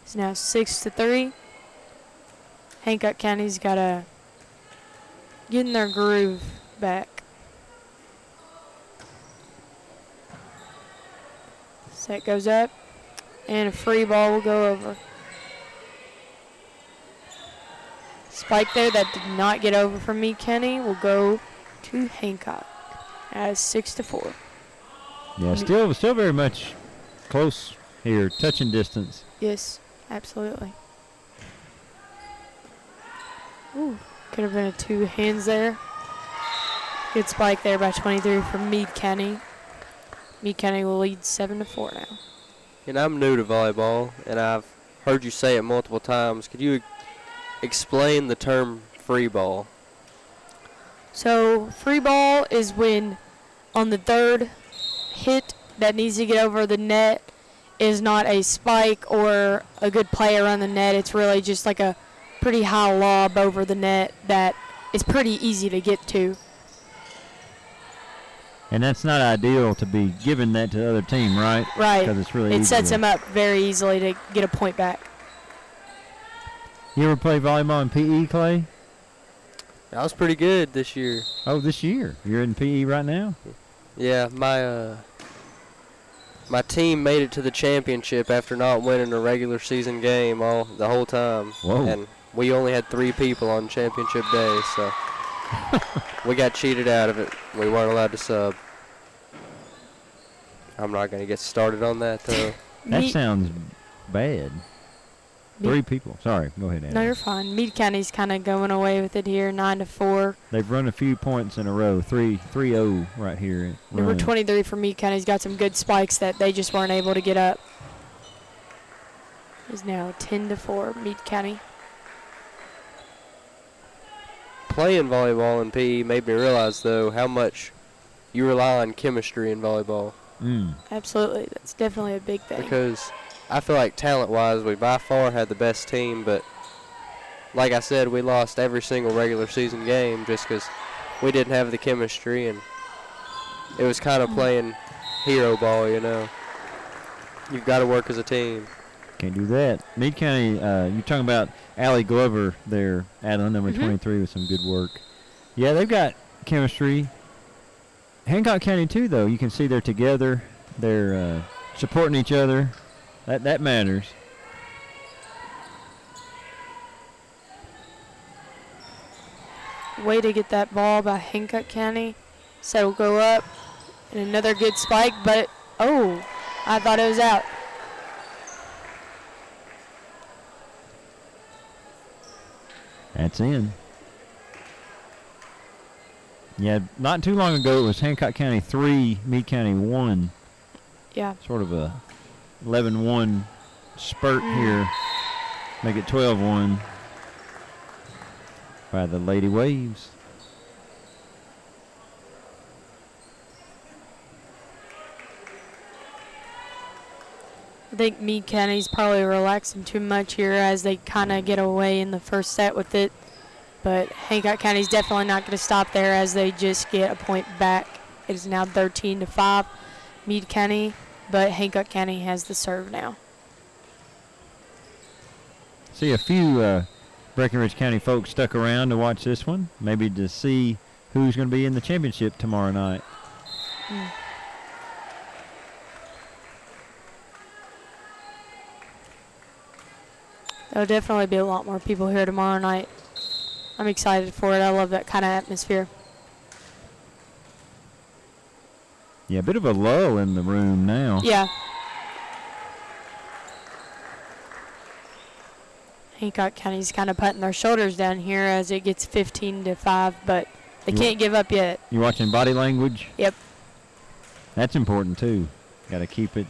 It's now 6-3. Hancock County's got to get in their groove back. Set goes up, and a free ball will go over. Spike there that did not get over from Meade County will go to Hancock as 6-4. Yeah, still very much close here, touching distance. Yes, absolutely. Ooh, could have been a two hands there. Good spike there by 23 from Meade County. Meade County will lead 7-4 now. And I'm new to volleyball, and I've heard you say it multiple times. Could you explain the term free ball? So free ball is when on the third hit that needs to get over the net is not a spike or a good play around the net. It's really just like a pretty high lob over the net that is pretty easy to get to. And that's not ideal to be giving that to the other team, right? Right. Because it's really It easy sets to- them up very easily to get a point back. You ever play volleyball in PE, Clay? I was pretty good this year. Oh, this year. You're in PE right now? Yeah, my team made it to the championship after not winning a regular season game the whole time. Whoa. And we only had 3 people on championship day, so we got cheated out of it. We weren't allowed to sub. I'm not going to get started on that, though. That Meade- sounds bad. Meade- 3 people. Sorry, go ahead, Andy. No, you're fine. Meade County's kind of going away with it here, 9-4. They've run a few points in a row. 3-0 right here. Number running. 23 for Meade County's got some good spikes that they just weren't able to get up. Is now 10-4 Meade County. Playing volleyball in PE made me realize, though, how much you rely on chemistry in volleyball. Absolutely, that's definitely a big thing. Because I feel like talent-wise, we by far had the best team, but like I said, we lost every single regular season game just because we didn't have the chemistry, and it was kind of playing hero ball, you know. You've got to work as a team. Can't do that. Meade County, you're talking about Allie Glover there, Adeline, number 23, with some good work. Yeah, they've got chemistry. Hancock County too, though. You can see they're together. They're supporting each other. That matters. Way to get that ball by Hancock County. So it'll go up. And another good spike, but, oh, I thought it was out. That's in. Yeah, not too long ago it was Hancock County 3, Meade County 1. Yeah. Sort of a 11-1 spurt here. Make it 12-1 by the Lady Waves. I think Meade County's probably relaxing too much here as they kind of get away in the first set with it. But Hancock County's definitely not going to stop there as they just get a point back. It is now 13-5 Meade County, but Hancock County has the serve now. See a few Breckenridge County folks stuck around to watch this one, maybe to see who's going to be in the championship tomorrow night. There'll definitely be a lot more people here tomorrow night. I'm excited for it. I love that kind of atmosphere. Yeah, a bit of a lull in the room now. Yeah. Hancock County's kind of putting their shoulders down here as it gets 15-5, but they can't give up yet. You watching body language? Yep. That's important too. Got to keep it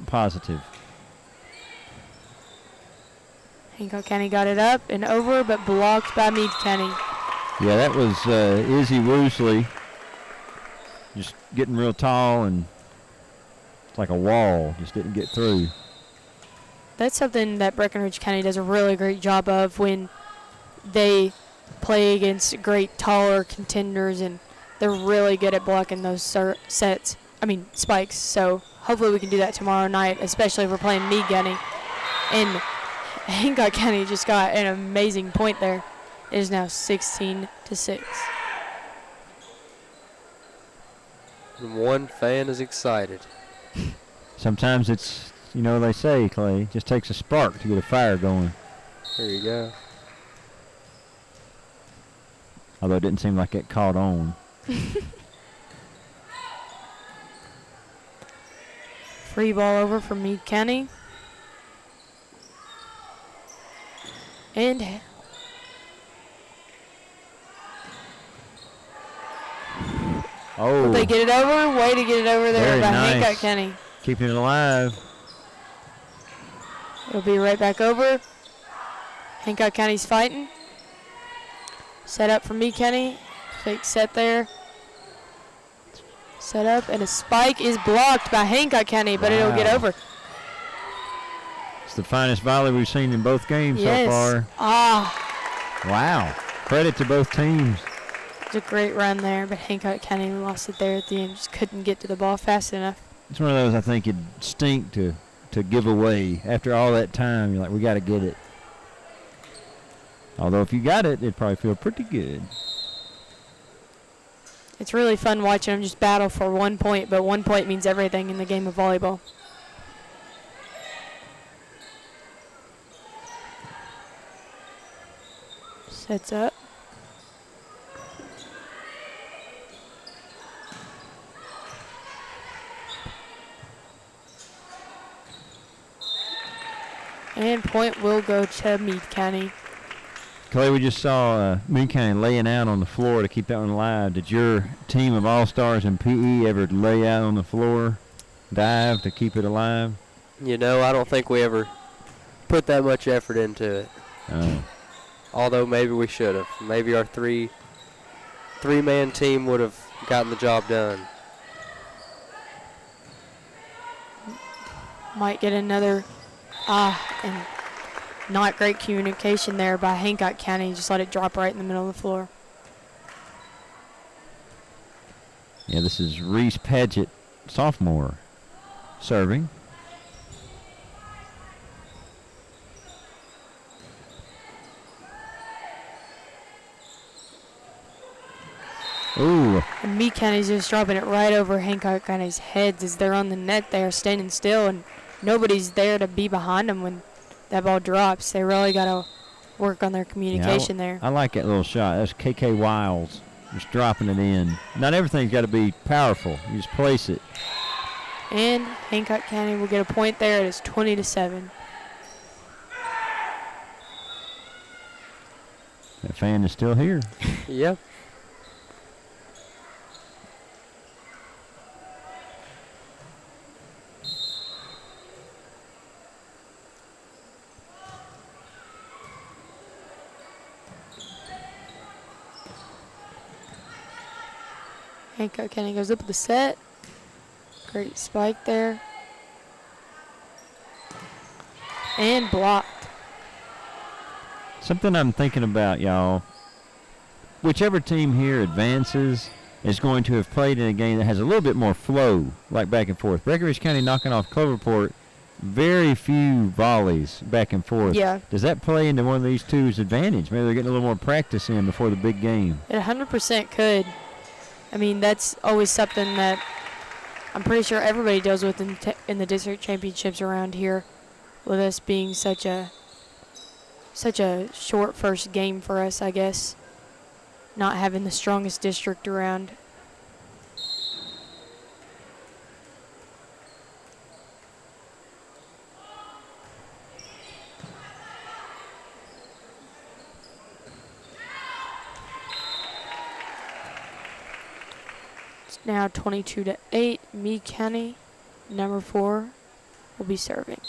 positive. Hancock County got it up and over, but blocked by Meade County. Yeah, that was Izzy Woosley just getting real tall and it's like a wall, just didn't get through. That's something that Breckenridge County does a really great job of when they play against great taller contenders, and they're really good at blocking those spikes. So hopefully we can do that tomorrow night, especially if we're playing Meade County. And Hancock County just got an amazing point there. It is now 16-6. And one fan is excited. Sometimes it's, they say, Clay, it just takes a spark to get a fire going. There you go. Although it didn't seem like it caught on. Free ball over for Meade County. And will they get it over? Way to get it over there Very by nice. Hancock County. Keeping it alive. It'll be right back over. Hancock County's fighting. Set up for Meade County. Fake set there. Set up, and a spike is blocked by Hancock County, but it'll get over. It's the finest volley we've seen in both games so far. Wow. Credit to both teams. It's a great run there, but Hancock County lost it there at the end. Just couldn't get to the ball fast enough. It's one of those I think it'd stink to give away. After all that time, you're like, we got to get it. Although if you got it, it'd probably feel pretty good. It's really fun watching them just battle for 1 point, but 1 point means everything in the game of volleyball. Sets up. And point will go to Meade County. Clay, we just saw Meade County laying out on the floor to keep that one alive. Did your team of all-stars in PE ever lay out on the floor, dive to keep it alive? I don't think we ever put that much effort into it. Oh. Although maybe we should have. Maybe our three-man team would have gotten the job done. Might get another, and not great communication there by Hancock County. Just let it drop right in the middle of the floor. Yeah, this is Reese Paget, sophomore, serving. Ooh. And Meade County's just dropping it right over Hancock County's heads as they're on the net. They are standing still, and nobody's there to be behind them when that ball drops. They really got to work on their communication there. I like that little shot. That's KK Wiles just dropping it in. Not everything's got to be powerful. You just place it. And Hancock County will get a point there. It is 20-7. That fan is still here. Yep. Hancock County goes up with the set. Great spike there. And blocked. Something I'm thinking about, y'all. Whichever team here advances is going to have played in a game that has a little bit more flow, like back and forth. Breckinridge County knocking off Cloverport, very few volleys back and forth. Yeah. Does that play into one of these two's advantage? Maybe they're getting a little more practice in before the big game. It 100% could. I mean, that's always something that I'm pretty sure everybody deals with in the district championships around here, with us being such a short first game for us, I guess, not having the strongest district around. It's now 22-8. Meade County, number 4, will be serving.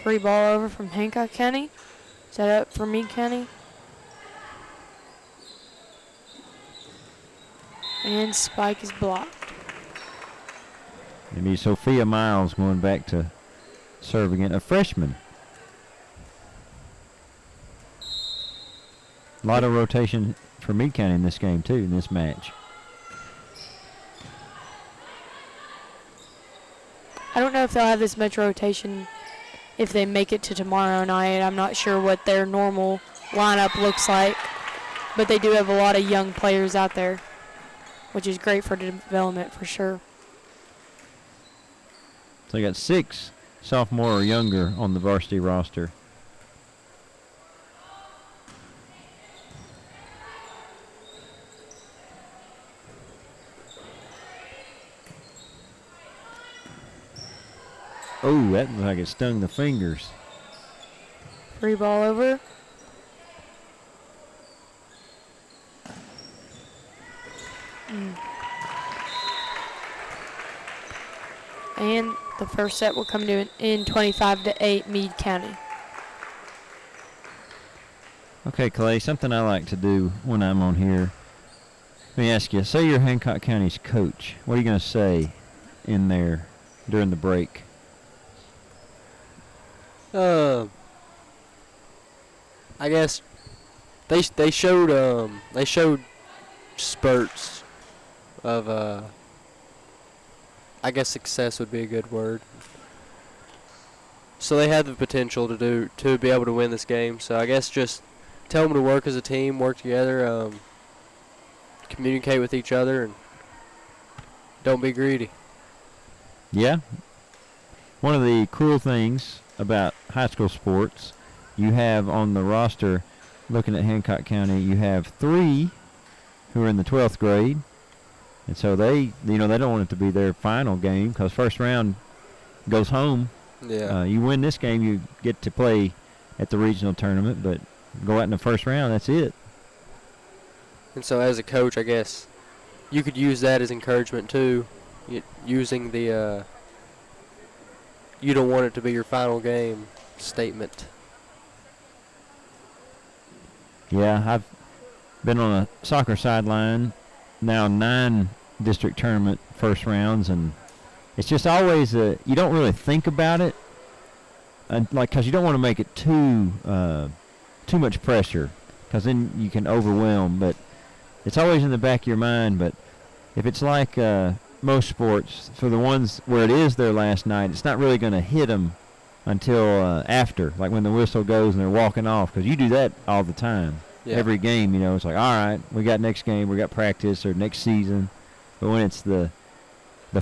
Free ball over from Hancock County. Set up for Meade County. And spike is blocked. Maybe Sophia Miles going back to serve again. A freshman. A lot of rotation for Meade County in this game, too, in this match. I don't know if they'll have this much rotation if they make it to tomorrow night. I'm not sure what their normal lineup looks like, but they do have a lot of young players out there, which is great for development for sure. So they got 6 sophomore or younger on the varsity roster. Oh, that looked like it stung the fingers. Free ball over. And the first set will come to an end, 25-8, Meade County. Okay, Clay, something I like to do when I'm on here. Let me ask you, say you're Hancock County's coach. What are you going to say in there during the break? I guess they showed spurts of I guess success would be a good word. So they have the potential to be able to win this game. So I guess just tell them to work as a team, work together, communicate with each other, and don't be greedy. Yeah. One of the cool things about high school sports, you have on the roster, looking at Hancock County, you have 3 who are in the 12th grade. And so they don't want it to be their final game because first round goes home. Yeah. You win this game, you get to play at the regional tournament, but go out in the first round, that's it. And so as a coach, I guess you could use that as encouragement too, using the you don't want it to be your final game statement. Yeah, I've been on a soccer sideline now 9 district tournament first rounds, and it's just always you don't really think about it, because you don't want to make it too much pressure, because then you can overwhelm. But it's always in the back of your mind. But if it's like most sports, for the ones where it is their last night, it's not really going to hit them until after, like when the whistle goes and they're walking off, because you do that all the time. Yeah. Every game, you know, it's like, all right, we got next game, we got practice, or next season. But when it's the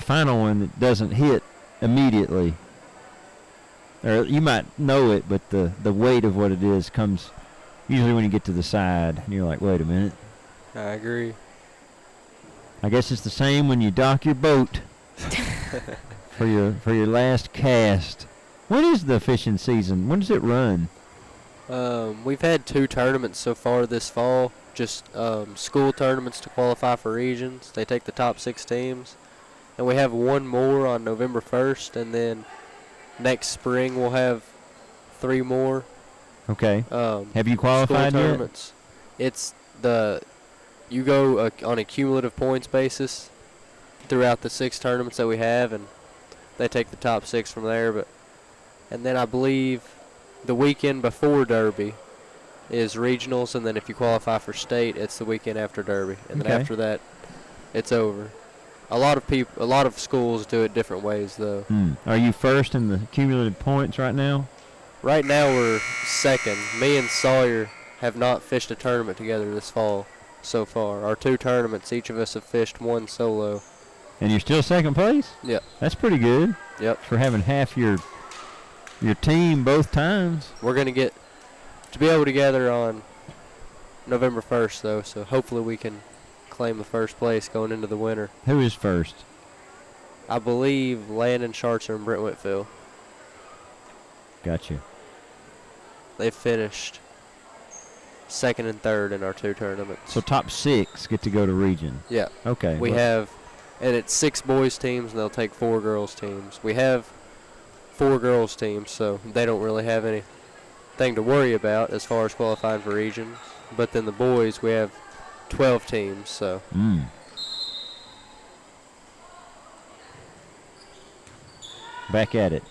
final one that doesn't hit immediately, or you might know it, but the weight of what it is comes usually when you get to the side, and you're like, wait a minute. I agree. I guess it's the same when you dock your boat for your last cast. When is the fishing season? When does it run? We've had 2 tournaments so far this fall, just school tournaments to qualify for regions. They take the top 6 teams. And we have 1 more on November 1st, and then next spring we'll have 3 more. Okay. Have you School qualified yet? tournaments. It's you go on a cumulative points basis throughout the 6 tournaments that we have, and they take the top 6 from there. And then I believe the weekend before Derby is regionals, and then if you qualify for state, it's the weekend after Derby, and then after that, it's over. A lot of schools do it different ways, though. Are you first in the cumulative points right now? Right now we're second. Me and Sawyer have not fished a tournament together this fall so far. Our 2 tournaments, each of us have fished 1 solo. And you're still second place? Yep. That's pretty good. Yep. For having half your team both times. We're going to get to be able to gather on November 1st, though, so hopefully we can claim the first place going into the winter. Who is first? I believe Landon Schartzer and Brent Whitfield. Gotcha. They finished 2nd and 3rd in our 2 tournaments. So top 6 get to go to region. Yeah. Okay. We have, and it's 6 boys teams, and they'll take 4 girls teams. We have 4 girls teams, so they don't really have anything to worry about as far as qualifying for regions. But then the boys, we have 12 teams, so. Back at it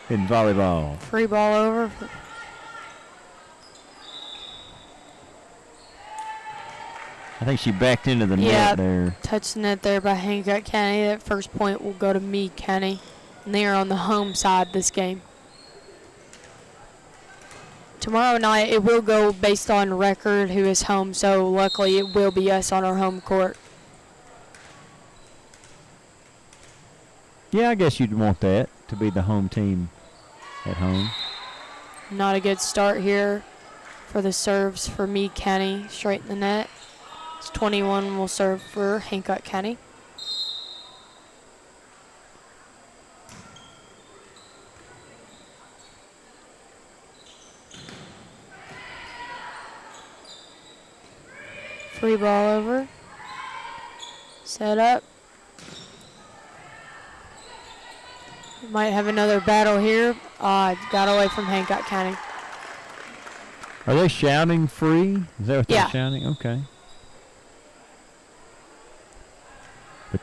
in volleyball. Free ball over. I think she backed into the net there. Touched the net there by Hancock County. That first point will go to Meade County. And they are on the home side this game. Tomorrow night it will go based on record who is home, so luckily it will be us on our home court. Yeah, I guess you'd want that to be the home team at home. Not a good start here for the serves for Meade County. Straight in the net. It's 21 will serve for Hancock County. Free ball over. Set up. Might have another battle here. Got away from Hancock County. Are they shouting free? Is that what Yeah. they're shouting? Okay. But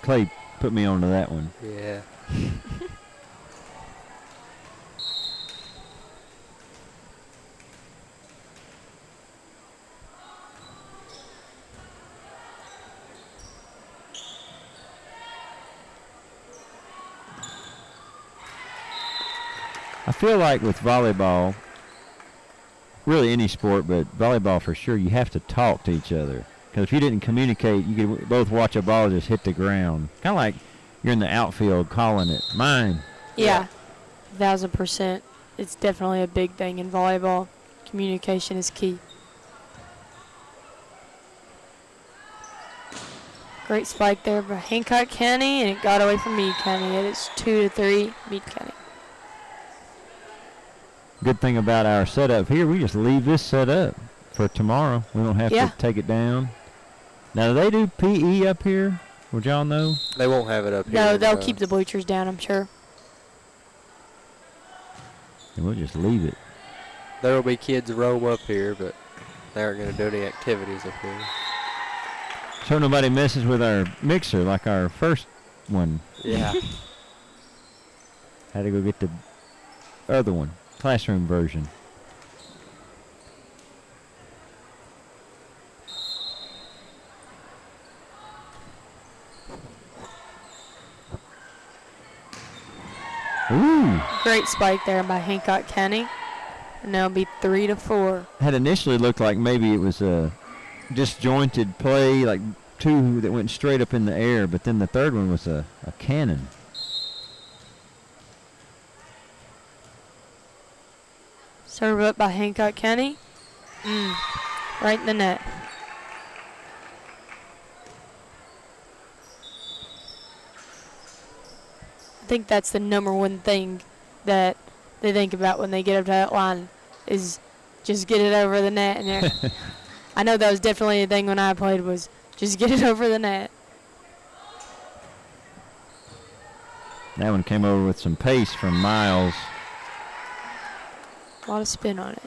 Clay put me onto that one. Yeah. I feel like with volleyball, really any sport, but volleyball for sure, you have to talk to each other. Because if you didn't communicate, you could both watch a ball just hit the ground. Kind of like you're in the outfield calling it. Mine. Yeah, 1,000%. It's definitely a big thing in volleyball. Communication is key. Great spike there by Hancock County, and it got away from Meade County. It is 2-3, Meade County. Good thing about our setup here, we just leave this set up for tomorrow. We don't have to take it down. Now, do they do PE up here? Would y'all know? They won't have it up here. No, they'll keep the bleachers down, I'm sure. And we'll just leave it. There will be kids roam up here, but they aren't going to do any activities up here. So nobody messes with our mixer like our first one. Yeah. Had to go get the other one, classroom version. Ooh. Great spike there by Hancock County. And now it'll be 3-4. Had initially looked like maybe it was a disjointed play, like two that went straight up in the air, but then the third one was a cannon. Serve up by Hancock County. Right in the net. I think that's the number one thing that they think about when they get up to that line is just get it over the net. And I know that was definitely a thing when I played, was just get it over the net. That one came over with some pace from Miles. A lot of spin on it.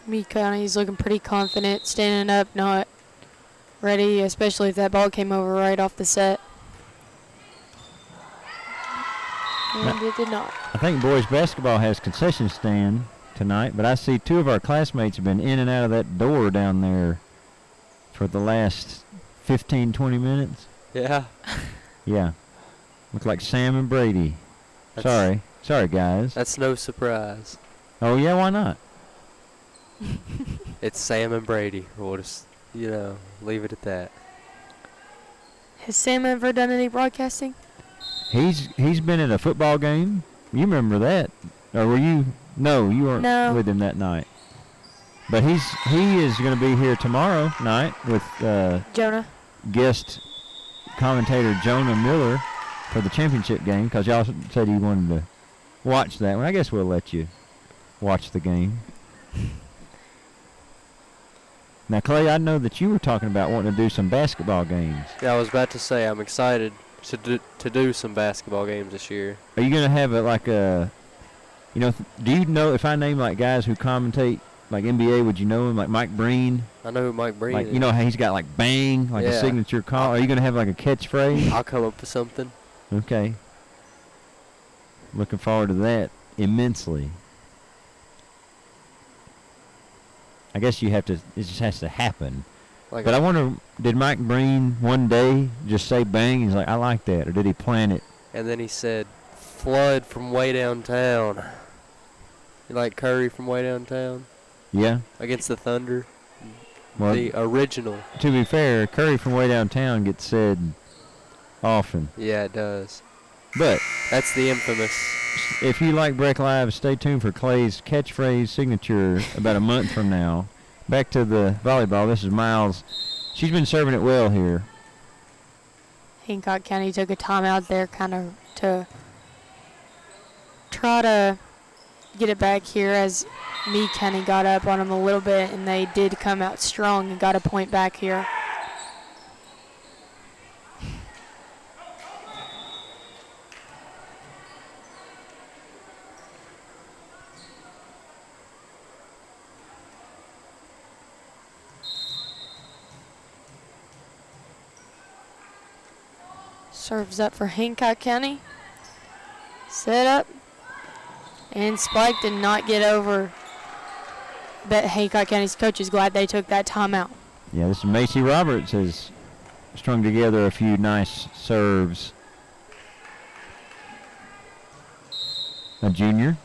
Meade County's looking pretty confident, standing up, not ready, especially if that ball came over right off the set. And it did not. I think boys basketball has concession stand tonight, but I see two of our classmates have been in and out of that door down there for the last 15, 20 minutes. Yeah. Yeah. Look like Sam and Brady. Sorry, guys. That's no surprise. Oh, yeah, why not? It's Sam and Brady. We'll just, leave it at that. Has Sam ever done any broadcasting? He's been at a football game. You remember that? Or were you? No, you weren't with him that night. But he is going to be here tomorrow night with Jonah. Guest commentator Jonah Miller for the championship game, because y'all said you wanted to watch that one. I guess we'll let you watch the game. Now, Clay, I know that you were talking about wanting to do some basketball games. Yeah, I was about to say I'm excited to do some basketball games this year. Are you going to have do you know if I name like guys who commentate like NBA, would you know him? Like Mike Breen? I know who Mike Breen is. You know how he's got like bang, like a signature call. Are you going to have like a catchphrase? I'll come up with something. Okay. Looking forward to that immensely. I guess it just has to happen. But I wonder, did Mike Breen one day just say bang? He's like, I like that. Or did he plan it? And then he said, flood from way downtown. You like Curry from way downtown? Yeah. Against the Thunder? Well, the original. To be fair, Curry from way downtown gets said often. Yeah, it does. But that's the infamous. If you like Break Live, stay tuned for Clay's catchphrase signature about a month from now. Back to the volleyball. This is Miles. She's been serving it well here. Hancock County took a timeout there kind of to try to get it back here as Meade County got up on them a little bit, and they did come out strong and got a point back here. Serves up for Hancock County. Set up. And Spike did not get over. Bet Hancock County's coach is glad they took that timeout. Yeah, this is Macy Roberts has strung together a few nice serves. A junior.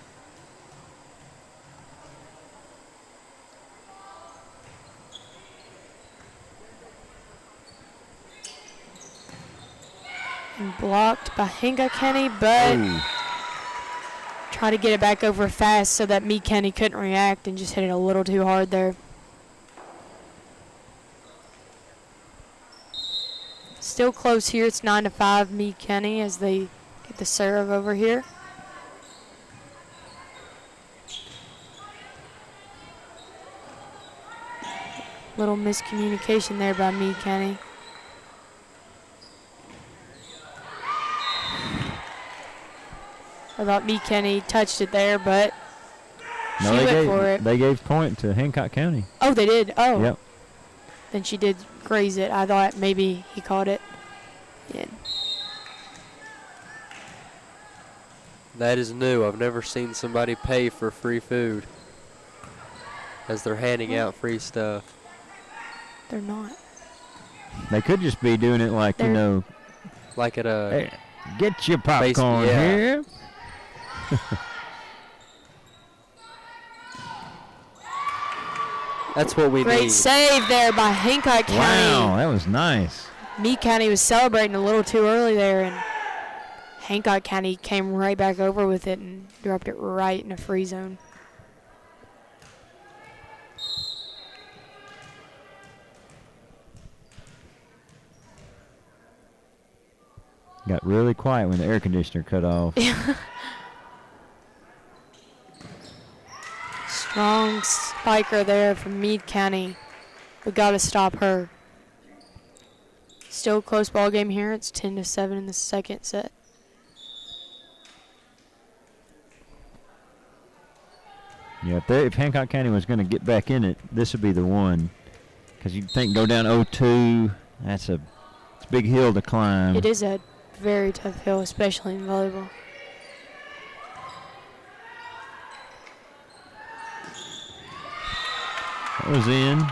And blocked by Hancock County, but try to get it back over fast so that Meade County couldn't react and just hit it a little too hard there. Still close here. It's 9-5 Meade County as they get the serve over here. Little miscommunication there by Meade County. I thought Meade County touched it there, but she went for it. They gave point to Hancock County. Oh, they did? Oh. Yep. Then she did graze it. I thought maybe he caught it. Yeah. That is new. I've never seen somebody pay for free food as they're handing out free stuff. They're not. They could just be doing it like, you know. Like at a. Hey, get your popcorn yeah. here. That's what we Great need. save there by Hancock County. Wow, that was nice. Meade County was celebrating a little too early there, and Hancock County came right back over with it and dropped it right in a free zone. Got really quiet when the air conditioner cut off. Strong spiker there from Meade County. We got to stop her. Still a close ball game here. It's 10-7 in the second set. Yeah, if Hancock County was going to get back in it, this would be the one. Because you'd think go down 0-2, it's a big hill to climb. It is a very tough hill, especially in volleyball. That was in.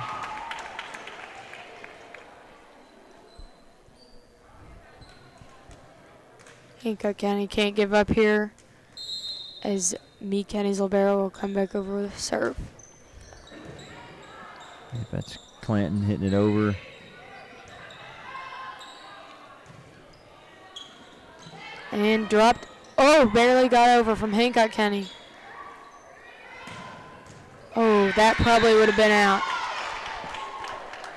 Hancock County can't give up here as Meade County's libero will come back over with a serve. If that's Clanton hitting it over. And dropped. Oh, barely got over from Hancock County. Oh, that probably would have been out.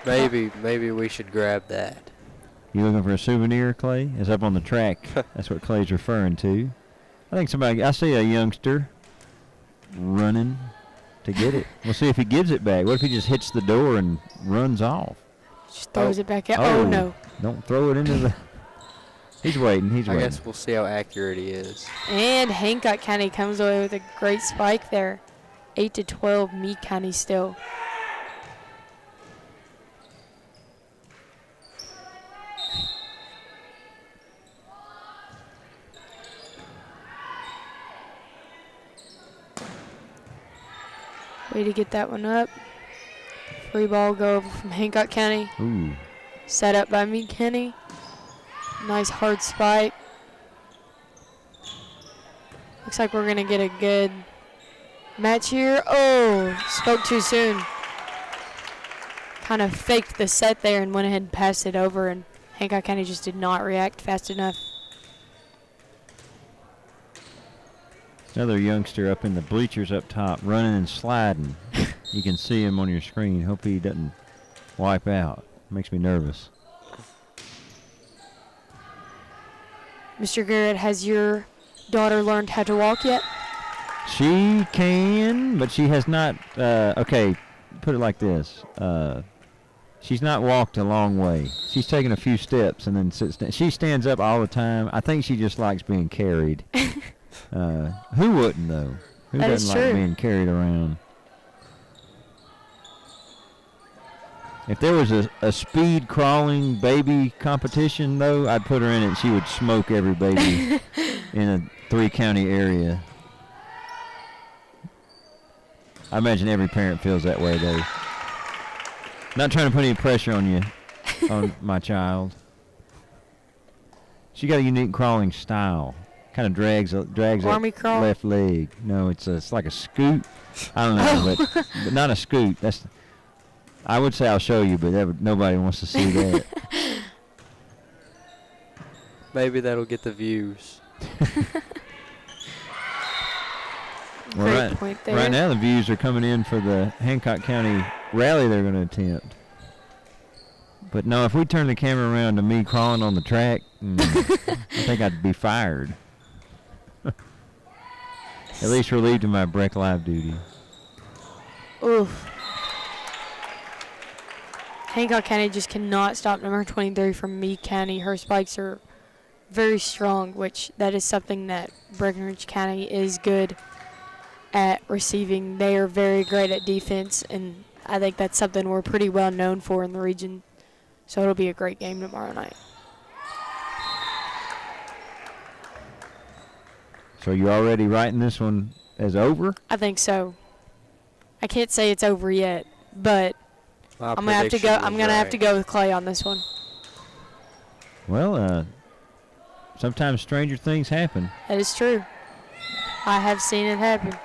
Maybe we should grab that. You looking for a souvenir, Clay? It's up on the track. That's what Clay's referring to. I think I see a youngster running to get it. We'll see if he gives it back. What if he just hits the door and runs off? Just throws it back out. Oh, no. Don't throw it into the... He's waiting. I guess we'll see how accurate he is. And Hancock County comes away with a great spike there. 8-12, Meade County still. Way to get that one up. Free ball go over from Hancock County. Ooh. Set up by Meade County. Nice hard spike. Looks like we're going to get a good match here. Oh, spoke too soon. Kind of faked the set there and went ahead and passed it over, and Hancock County just did not react fast enough. Another youngster up in the bleachers up top, running and sliding. You can see him on your screen. Hope he doesn't wipe out. Makes me nervous. Mr. Garrett, has your daughter learned how to walk yet? She can, but she has not. Okay, put it like this. She's not walked a long way. She's taken a few steps and then sits down. She stands up all the time. I think she just likes being carried. Who wouldn't, though? Who That is doesn't like true. being carried around? If there was a speed crawling baby competition, though, I'd put her in it. She would smoke every baby in a 3-county area. I imagine every parent feels that way, though. Not trying to put any pressure on you, on my child. She got a unique crawling style. Kind of drags Army that crawl? left leg. No, it's like a scoot. I don't know, but not a scoot. I would say I'll show you, but nobody wants to see that. Maybe that'll get the views. Great point there. Right now the views are coming in for the Hancock County rally they're going to attempt. But no, if we turn the camera around to me crawling on the track, I think I'd be fired. At least relieved of my break live duty. Oof. Hancock County just cannot stop number 23 from Meade County. Her spikes are very strong, which that is something that Breckenridge County is good at receiving. They are very great at defense, and I think that's something we're pretty well known for in the region. So it'll be a great game tomorrow night. So you already writing this one as over? I think so. I can't say it's over yet, but My I'm gonna have to go. prediction I'm was gonna have right. to go with Clay on this one. Well, sometimes stranger things happen. That is true. I have seen it happen.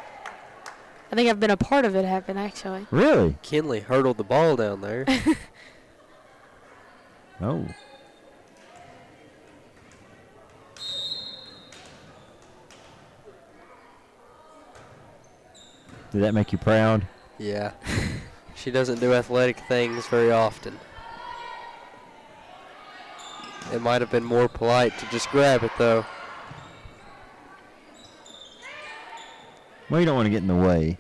I think I've been a part of it happen, actually. Really? Kinley hurdled the ball down there. Oh. Did that make you proud? Yeah. She doesn't do athletic things very often. It might have been more polite to just grab it, though. Well, you don't want to get in the way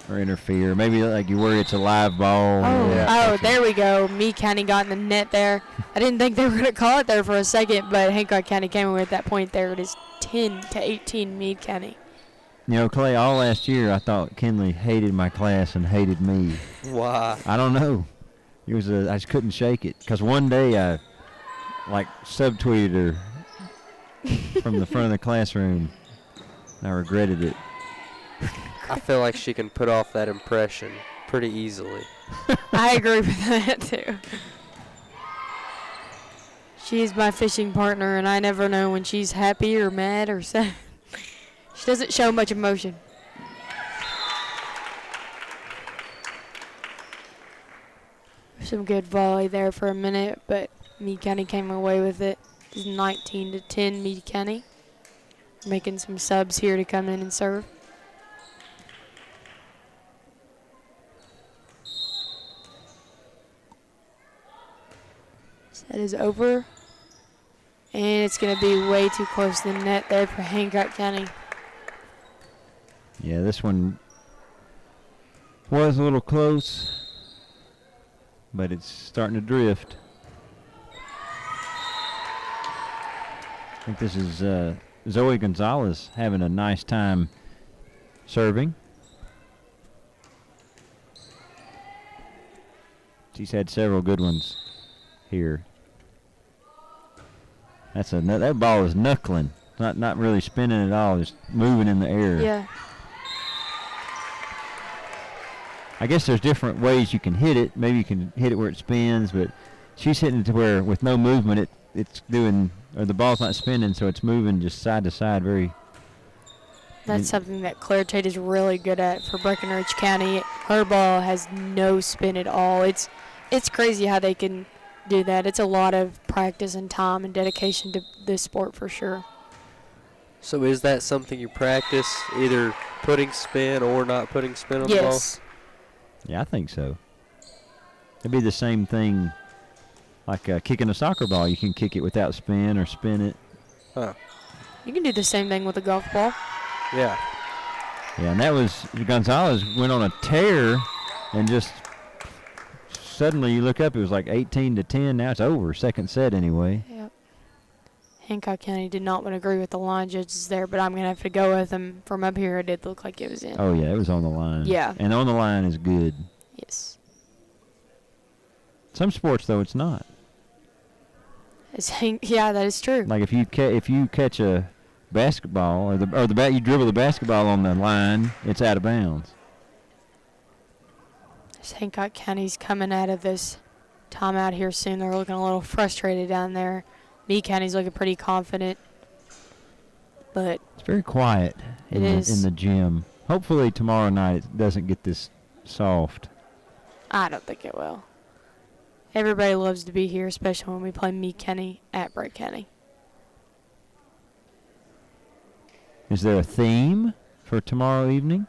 or interfere. Maybe like you worry it's a live ball. Oh, Yeah. there we go. Me County got in the net there. I didn't think they were going to call it there for a second, but Hancock County came away at that point there. It is 10-18 Meade County. You know, Clay, all last year I thought Kinley hated my class and hated me. Why? I don't know. I just couldn't shake it. Because one day I, subtweeted her from the front of the classroom. I regretted it. I feel like she can put off that impression pretty easily. I agree with that, too. She's my fishing partner, and I never know when she's happy or mad or sad. She doesn't show much emotion. Some good volley there for a minute, but Meade County came away with it. It's 19-10 Meade County. Making some subs here to come in and serve. Set is over. And it's going to be way too close to the net there for Hancock County. Yeah, this one was a little close, but it's starting to drift. I think this is Zoe Gonzalez having a nice time serving. She's had several good ones here. That ball is knuckling, not really spinning at all, just moving in the air. Yeah. I guess there's different ways you can hit it. Maybe you can hit it where it spins, but she's hitting it to where with no movement it's doing, or the ball's not spinning, so it's moving just side to side very. That's something that Claire Tate is really good at for Breckenridge County. Her ball has no spin at all. It's crazy how they can do that. It's a lot of practice and time and dedication to this sport for sure. So is that something you practice, either putting spin or not putting spin on the ball? Yes. Yeah, I think so. It'd be the same thing like kicking a soccer ball. You can kick it without spin or spin it. Huh. You can do the same thing with a golf ball. Yeah. Yeah, and that was Gonzalez went on a tear and just suddenly you look up, it was like 18-10. Now it's over. Second set anyway. Yep. Hancock County did not want to agree with the line judges there, but I'm going to have to go with them. From up here, it did look like it was in. Oh, yeah, it was on the line. Yeah. And on the line is good. Yes. Some sports, though, it's not. Yeah, that is true. Like if you catch a basketball you dribble the basketball on the line, it's out of bounds. Hancock County's coming out of this timeout here soon. They're looking a little frustrated down there. Meade County's looking pretty confident, but It's very quiet in the gym. Hopefully tomorrow night it doesn't get this soft. I don't think it will. Everybody loves to be here, especially when we play Meade County at Bright County. Is there a theme for tomorrow evening?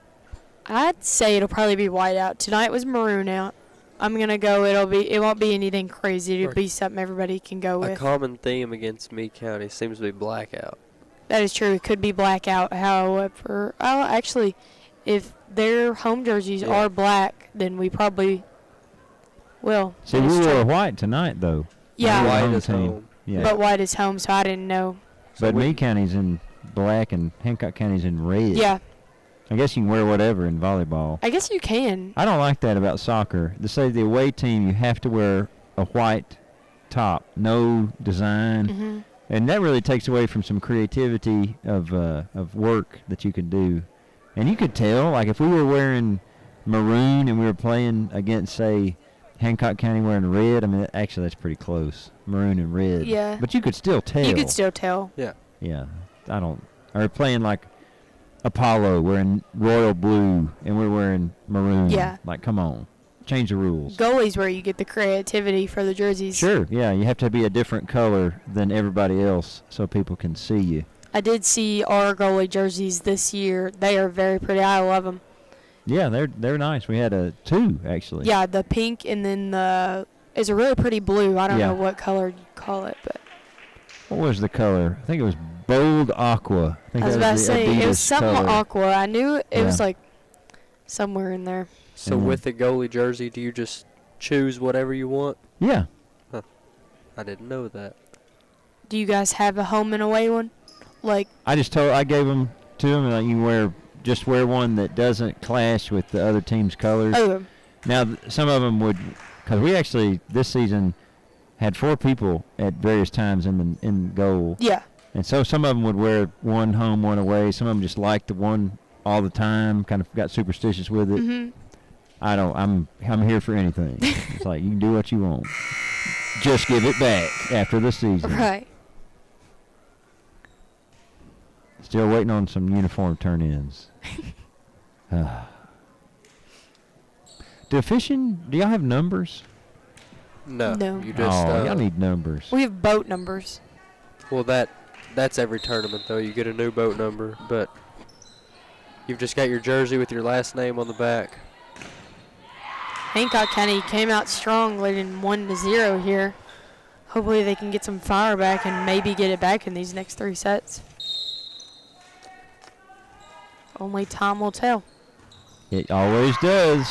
I'd say it'll probably be white out. Tonight was maroon out. I'm gonna go. It won't be anything crazy. It'll be something everybody can go A with. common theme against Meade County seems to be blackout. That is true. It could be blackout. However, actually, if their home jerseys are black, then we probably will. See, That is we true. wore white tonight, though. Yeah. Our White home is team. home. Yeah. But white is home, so I didn't know. But Meade County's in black and Hancock County's in red. Yeah, I guess you can wear whatever in volleyball. I guess you can. I don't like that about soccer. To say the away team, you have to wear a white top, no design. Mm-hmm. And that really takes away from some creativity of work that you could do. And you could tell, like if we were wearing maroon and we were playing against, say, Hancock County wearing red, I mean, actually that's pretty close. Maroon and red. Yeah. But you could still tell. You could still tell. Yeah. Yeah. I don't. Or playing like Apollo wearing royal blue and we're wearing maroon. Yeah. Like, come on. Change the rules. Goalie's where you get the creativity for the jerseys. Sure, yeah. You have to be a different color than everybody else so people can see you. I did see our goalie jerseys this year. They are very pretty. I love them. Yeah, they're nice. We had two, actually. Yeah, the pink and then is a really pretty blue. I don't Yeah. know what color you call it, but What was the color? I think it was bold aqua. I think I was that about to the say it was Adidas something color. aqua. I knew it was Yeah. like somewhere in there. So Mhm. with the goalie jersey, do you just choose whatever you want? Yeah. I didn't know that. Do you guys have a home and away one? Like, I gave them to them, like, you just wear one that doesn't clash with the other team's colors. oh, Now, some of them would, because we actually, this season, had 4 people at various times in goal. yeah. And so some of them would wear one home, one away. Some of them just liked the one all the time, kind of got superstitious with it. Mm-hmm. I'm here for anything. It's like, you can do what you want. Just give it back after the season. Right. Still waiting on some uniform turn-ins. Do y'all have numbers? No. No. You just. y'all need numbers. We have boat numbers. Well, that's every tournament though. You get a new boat number, but you've just got your jersey with your last name on the back. Hancock County came out strong, leading 1-0 here. Hopefully they can get some fire back and maybe get it back in these next 3 sets. Only time will tell. It always does.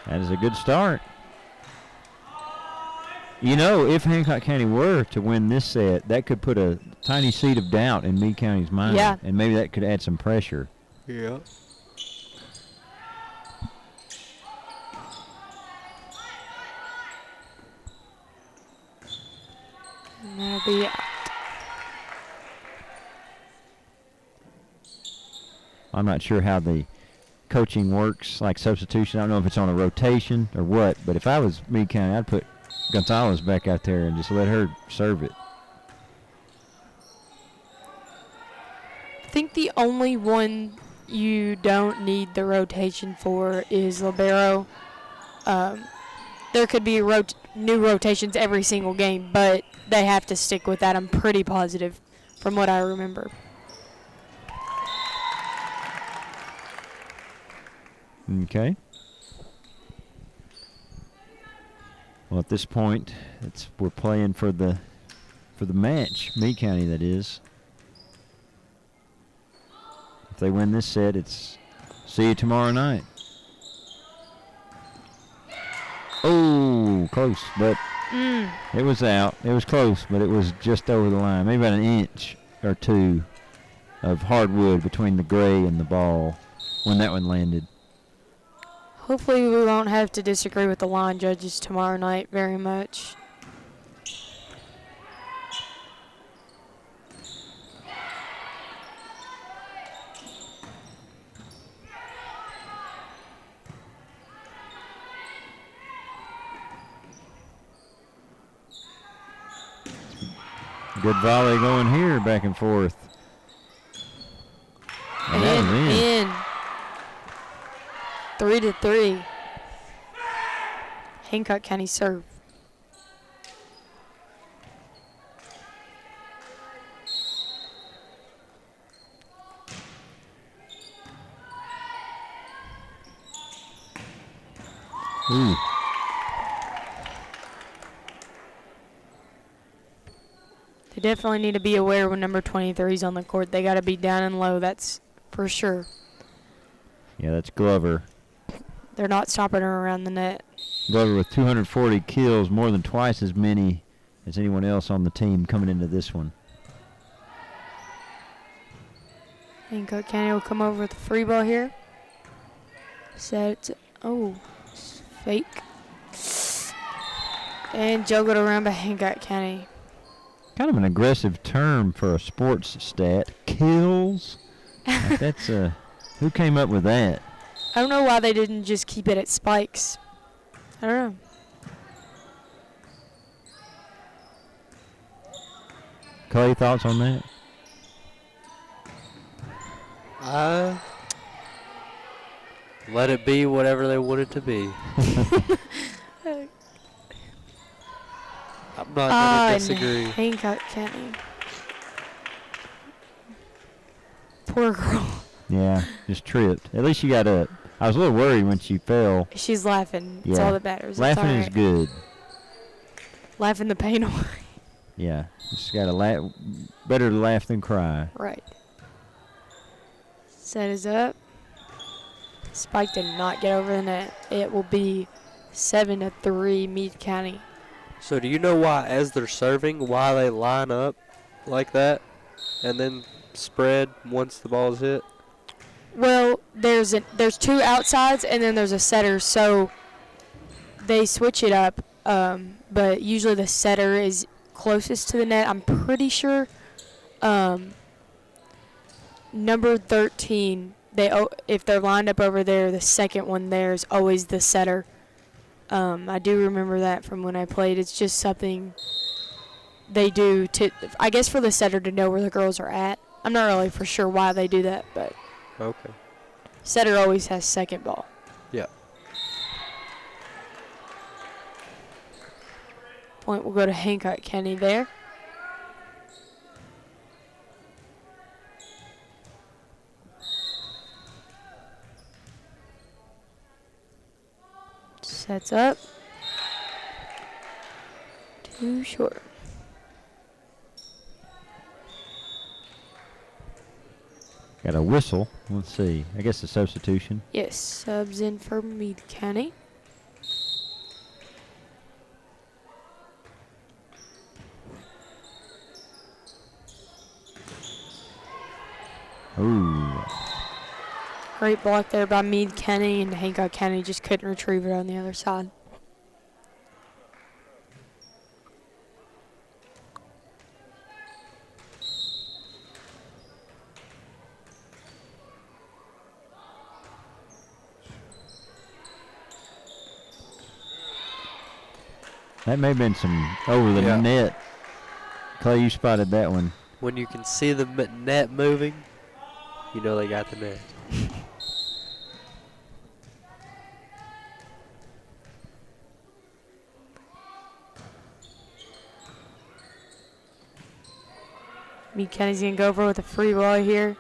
That is a good start. You know, if Hancock County were to win this set, that could put a tiny seed of doubt in Meade County's mind. Yeah. And maybe that could add some pressure. Yeah. And that'll be out. I'm not sure how the coaching works, like substitution. I don't know if it's on a rotation or what, but if I was Meade County, I'd put Gonzalez back out there and just let her serve it. I think the only one you don't need the rotation for is libero. There could be new rotations every single game, but they have to stick with that. I'm pretty positive from what I remember. Okay. Well, at this point, we're playing for the match, Meade County, that is. If they win this set, it's see you tomorrow night. Oh, close, but it was out. It was close, but it was just over the line, maybe about an inch or 2 of hardwood between the gray and the ball when that one landed. Hopefully we won't have to disagree with the line judges tomorrow night very much. Good volley going here, back and forth. And that was in. 3-3. Hancock County serve. Ooh. They definitely need to be aware when number 23 is on the court. They got to be down and low, that's for sure. Yeah, that's Glover. They're not stopping her around the net. Glover with 240 kills, more than twice as many as anyone else on the team coming into this one. Hancock County will come over with the free ball here. Set. Oh, fake. And juggled around by Hancock County. Kind of an aggressive term for a sports stat. Kills. Like that's Who came up with that? I don't know why they didn't just keep it at spikes. I don't know. Clay, thoughts on that? Let it be whatever they want it to be. I'm not going to disagree. Hancock County. Poor girl. Yeah, just tripped. At least she got up. I was a little worried when she fell. She's laughing. That's Yeah. all that matters. Laughing is good. Laughing the pain away. Yeah, just got to laugh. Better to laugh than cry. Right. Set is up. Spike did not get over the net. It will be 7-3 Meade County. So do you know why, as they're serving, why they line up like that and then spread once the ball is hit? Well, there's two outsides and then there's a setter, so they switch it up. But usually the setter is closest to the net. I'm pretty sure. Number 13. If they're lined up over there, the second one there is always the setter. I do remember that from when I played. It's just something they do to, I guess, for the setter to know where the girls are at. I'm not really for sure why they do that, but Okay. setter always has second ball. Yeah. Point will go to Hancock County there. Sets up. Too short. Got a whistle. Let's see. I guess a substitution. Yes, subs in for Meade County. Ooh. Great block there by Meade County, and Hancock County just couldn't retrieve it on the other side. That may have been some over the Yeah. net. Clay, you spotted that one. When you can see the net moving, you know they got the net. Meade County's going to go over with a free ball here.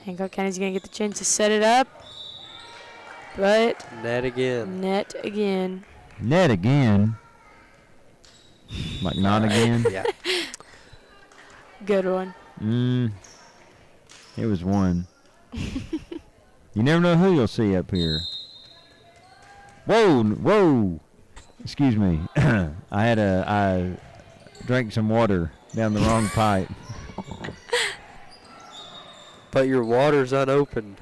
Hancock County's going to get the chance to set it up. But Net again. net again. Net again. Like not again. Yeah. Good one. It was one. You never know who you'll see up here. Whoa. Excuse me. I drank some water down the wrong pipe. But your water's unopened.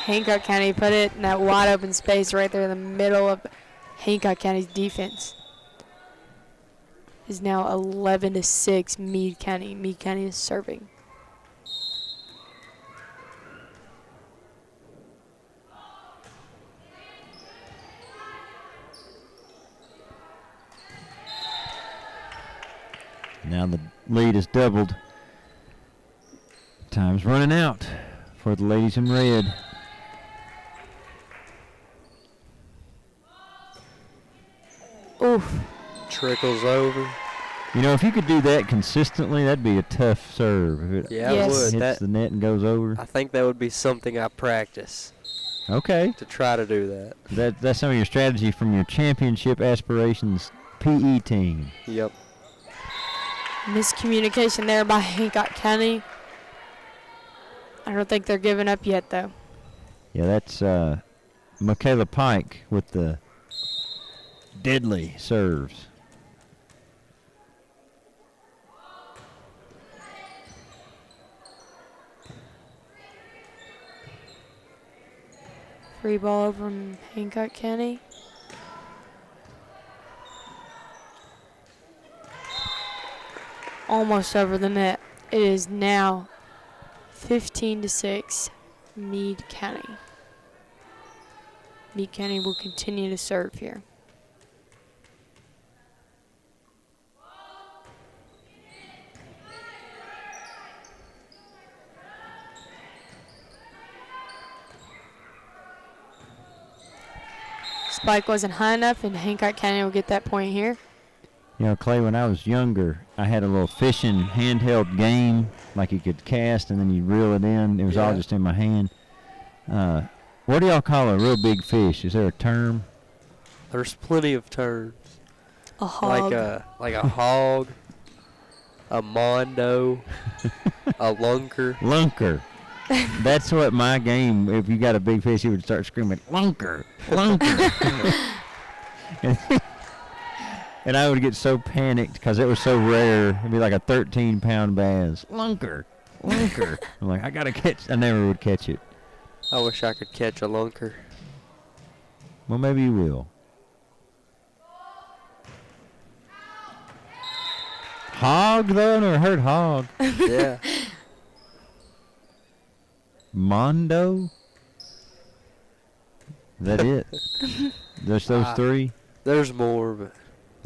Hancock County put it in that wide open space right there in the middle of Hancock County's defense. Is now 11-6 Meade County. Meade County is serving. Now the lead is doubled. Time's running out for the ladies in red. Oof. Trickles over. You know, if you could do that consistently, that'd be a tough serve. If it Yeah, Yes. it would. hits That, the net and goes over. I think that would be something I practice Okay. to try to do that. That's some of your strategy from your championship aspirations PE team. Yep. Miscommunication there by Hancock County. I don't think they're giving up yet, though. Yeah, that's Michaela Pike with the deadly serves. Free ball over from Hancock County. Almost over the net. It is now 15-6, Meade County. Meade County will continue to serve here. Spike wasn't high enough, and Hancock County will get that point here. You know, Clay, when I was younger, I had a little fishing handheld game, like you could cast and then you reel it in. It was all just in my hand. What do y'all call a real big fish? Is there a term? There's plenty of terms. A hog. Like a hog, a mondo, a lunker. Lunker. That's what my game, if you got a big fish, you would start screaming, lunker, lunker. And I would get so panicked because it was so rare. It'd be like a 13-pound bass. Lunker, lunker. I'm like, I got to catch. I never would catch it. I wish I could catch a lunker. Well, maybe you will. Hog, though? I never heard hog. Yeah. Mondo? Is that it? Just those three? There's more, but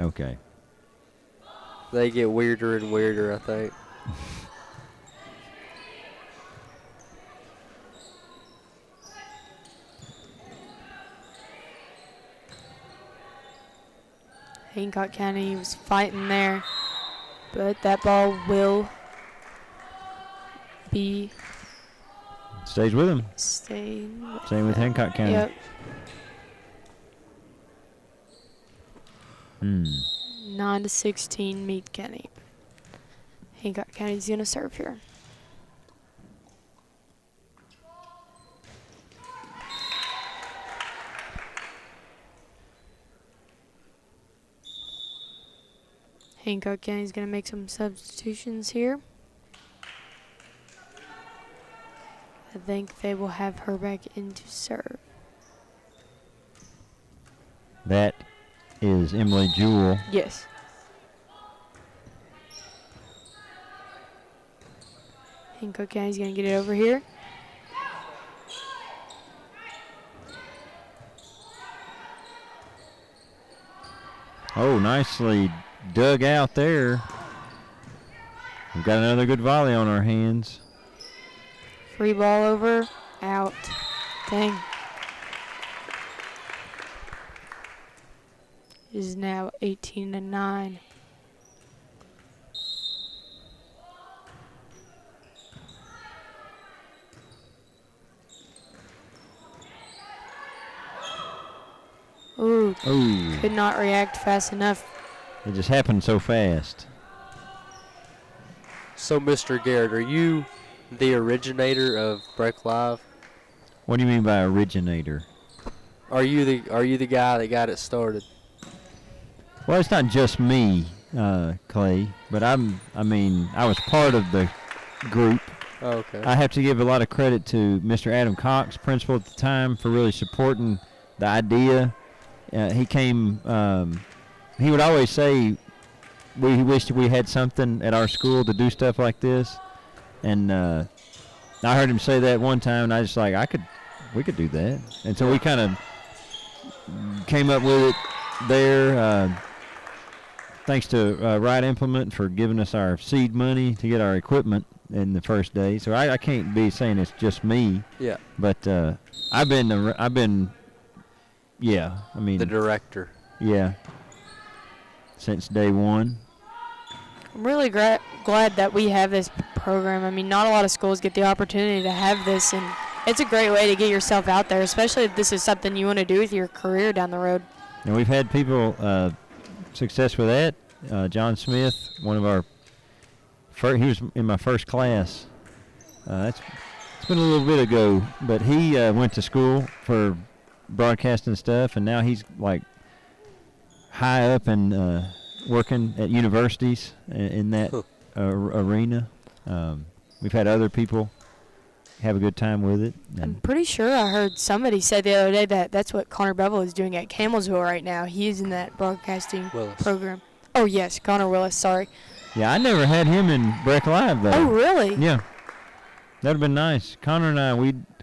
Okay. they get weirder and weirder, I think. Hancock County was fighting there, but that ball will be Stays with him. staying. Same with Hancock County. Yep. 9-16, Meade County. Hancock County's gonna serve here. Hancock County's gonna make some substitutions here. I think they will have her back in to serve. That is Emily Jewell. Yes. Hancock County's gonna get it over here. Oh, nicely dug out there. We've got another good volley on our hands. Free ball over, out. Dang. It is now 18-9. Ooh, Ooh, could not react fast enough. it just happened so fast. So, Mr. Garrett, are you the originator of Break Live? What do you mean by originator? Are you the guy that got it started? Well, it's not just me, Clay, but I was part of the group. Oh, okay. I have to give a lot of credit to Mr. Adam Cox, principal at the time, for really supporting the idea. He came, he would always say, we wished we had something at our school to do stuff like this. And I heard him say that one time, and I just like, we could do that. And so we kind of came up with it there. Thanks to Right Implement for giving us our seed money to get our equipment in the first day. So I can't be saying it's just me. Yeah. But I've been The director. yeah, since day one. I'm really glad that we have this program. I mean, not a lot of schools get the opportunity to have this, and it's a great way to get yourself out there, especially if this is something you want to do with your career down the road. And we've had people success with that. John Smith, one of our he was in my first class. It's been a little bit ago, but he went to school for broadcasting stuff, and now he's like high up and working at universities in that arena. We've had other people have a good time with it. I'm pretty sure I heard somebody say the other day that that's what Connor Bevel is doing at Camelsville right now. He's in that broadcasting Willis. program. Oh, yes, Connor Willis, sorry. Yeah, I never had him in Breck Live though. Oh, really? Yeah, that'd have been nice. Connor and I,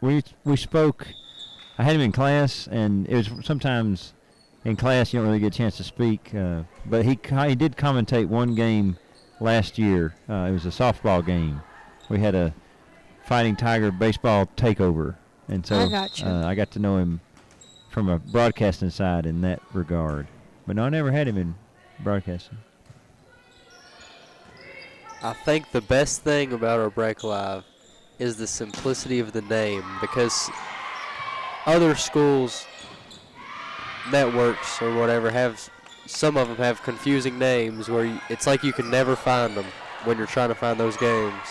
we spoke. I had him in class, and it was sometimes in class you don't really get a chance to speak. But he did commentate one game last year. It was a softball game. We had a Fighting Tiger baseball takeover, and so I gotcha. I got to know him from a broadcasting side in that regard. But no, I never had him in broadcasting. I think the best thing about our Break Live is the simplicity of the name, because other schools, networks or whatever, some of them have confusing names where it's like you can never find them when you're trying to find those games.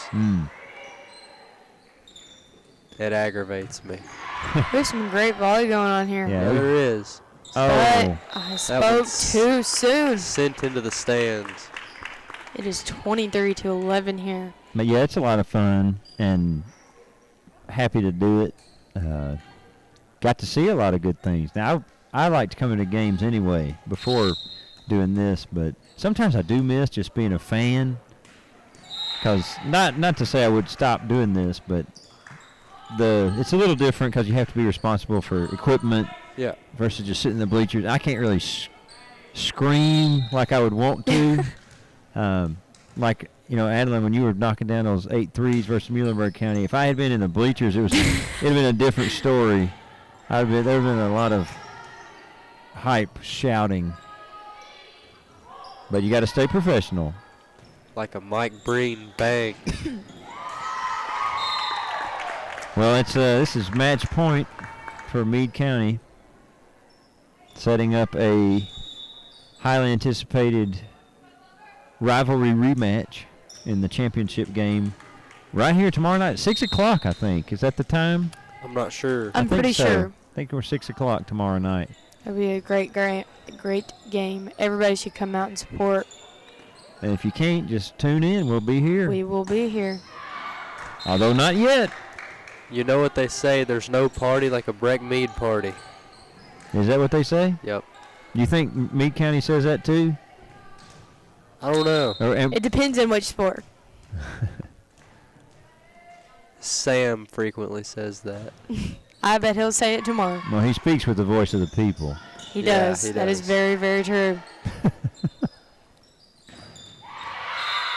It aggravates me. There's some great volley going on here. Yeah, There is. But I spoke too soon. Sent into the stands. It is 23-11 here. But yeah, it's a lot of fun, and happy to do it. Got to see a lot of good things. Now, I like to come into games anyway before doing this, but sometimes I do miss just being a fan. Because not to say I would stop doing this, but it's a little different because you have to be responsible for equipment. Yeah. Versus just sitting in the bleachers. I can't really scream like I would want to. Like, Adeline, when you were knocking down those 8 threes versus Muhlenberg County, if I had been in the bleachers, it'd have been a different story. There would have been a lot of hype, shouting. But you got to stay professional. Like a Mike Breen bang. Well, this is match point for Meade County, setting up a highly anticipated rivalry rematch in the championship game right here tomorrow night, 6 o'clock, I think. Is that the time? I'm not sure. I'm pretty sure. I think we're 6 o'clock tomorrow night. It'll be a great game. Everybody should come out and support. And if you can't, just tune in. We'll be here. We will be here. Although not yet. You know what they say, there's no party like a Breck Meade party. Is that what they say? Yep. You think Meade County says that too? I don't know. It depends on which sport. Sam frequently says that. I bet he'll say it tomorrow. Well, he speaks with the voice of the people. He Yeah, does. he That is does. very, very true.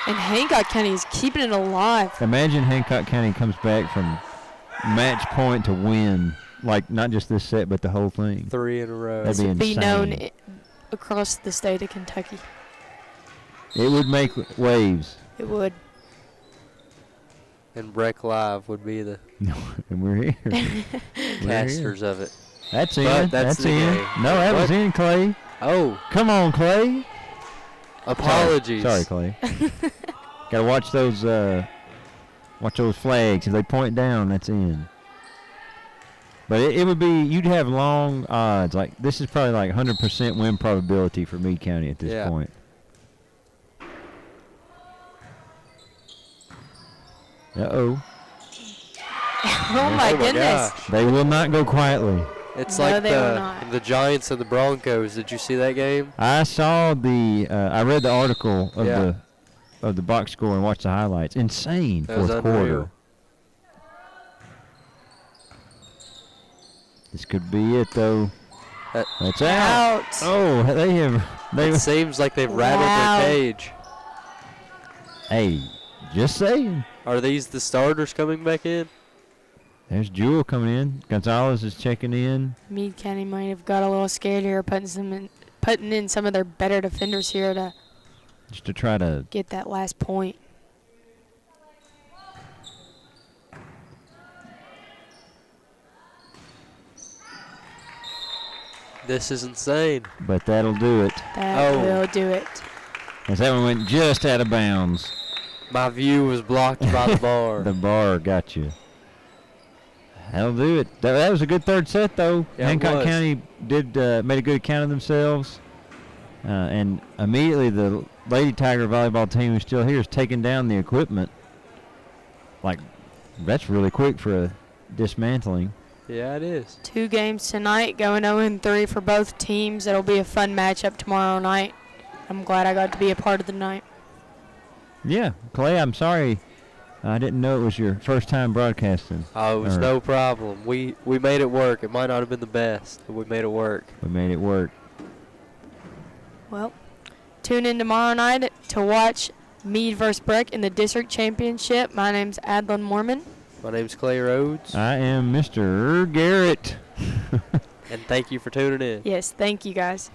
And Hancock County is keeping it alive. Imagine Hancock County comes back from match point to win, like not just this set, but the whole thing. 3 in a row. That'd be Be insane. known across the state of Kentucky. It would make waves. It would. And Breck Live would be the And we're here. We're here. casters of it. That's But in. that's the in. game. No, that was What? in, Clay. Oh, Come on, Clay. apologies. Sorry, Clay. Got to watch those flags. If they point down, that's in. But it would be, you'd have long odds. Like, this is probably like 100% win probability for Meade County at this point. Uh-oh. Oh my goodness. Gosh. They will not go quietly. It's No, like they will not. the Giants and the Broncos. Did you see that game? I saw I read the article of Yeah. the box score and watched the highlights. Insane That was fourth unreal. quarter. This could be it though. That's out. Out. Oh, It seems like they've rattled Wow. their cage. Hey, just saying. Are these the starters coming back in? There's Jewel coming in. Gonzalez is checking in. Meade County might have got a little scared here, putting in some of their better defenders here to Just to try to get that last point. This is insane. but that'll do it. That Oh. will do it. As that one went just out of bounds. My view was blocked by the bar. The bar got you. That'll do it. That was a good third set, though. Yeah, it Hancock was. County made a good account of themselves. And immediately the Lady Tiger volleyball team who's still here is taking down the equipment. Like, that's really quick for a dismantling. Yeah, it is. 2 games tonight, going 0-3 for both teams. It'll be a fun matchup tomorrow night. I'm glad I got to be a part of the night. Yeah, Clay, I'm sorry. I didn't know it was your first time broadcasting. Oh, it was no problem. We made it work. It might not have been the best, but we made it work. We made it work. Well, tune in tomorrow night to watch Meade versus Breck in the district championship. My name's Adlin Mormon. My name's Clay Rhodes. I am Mr. Garrett. And thank you for tuning in. Yes, thank you guys.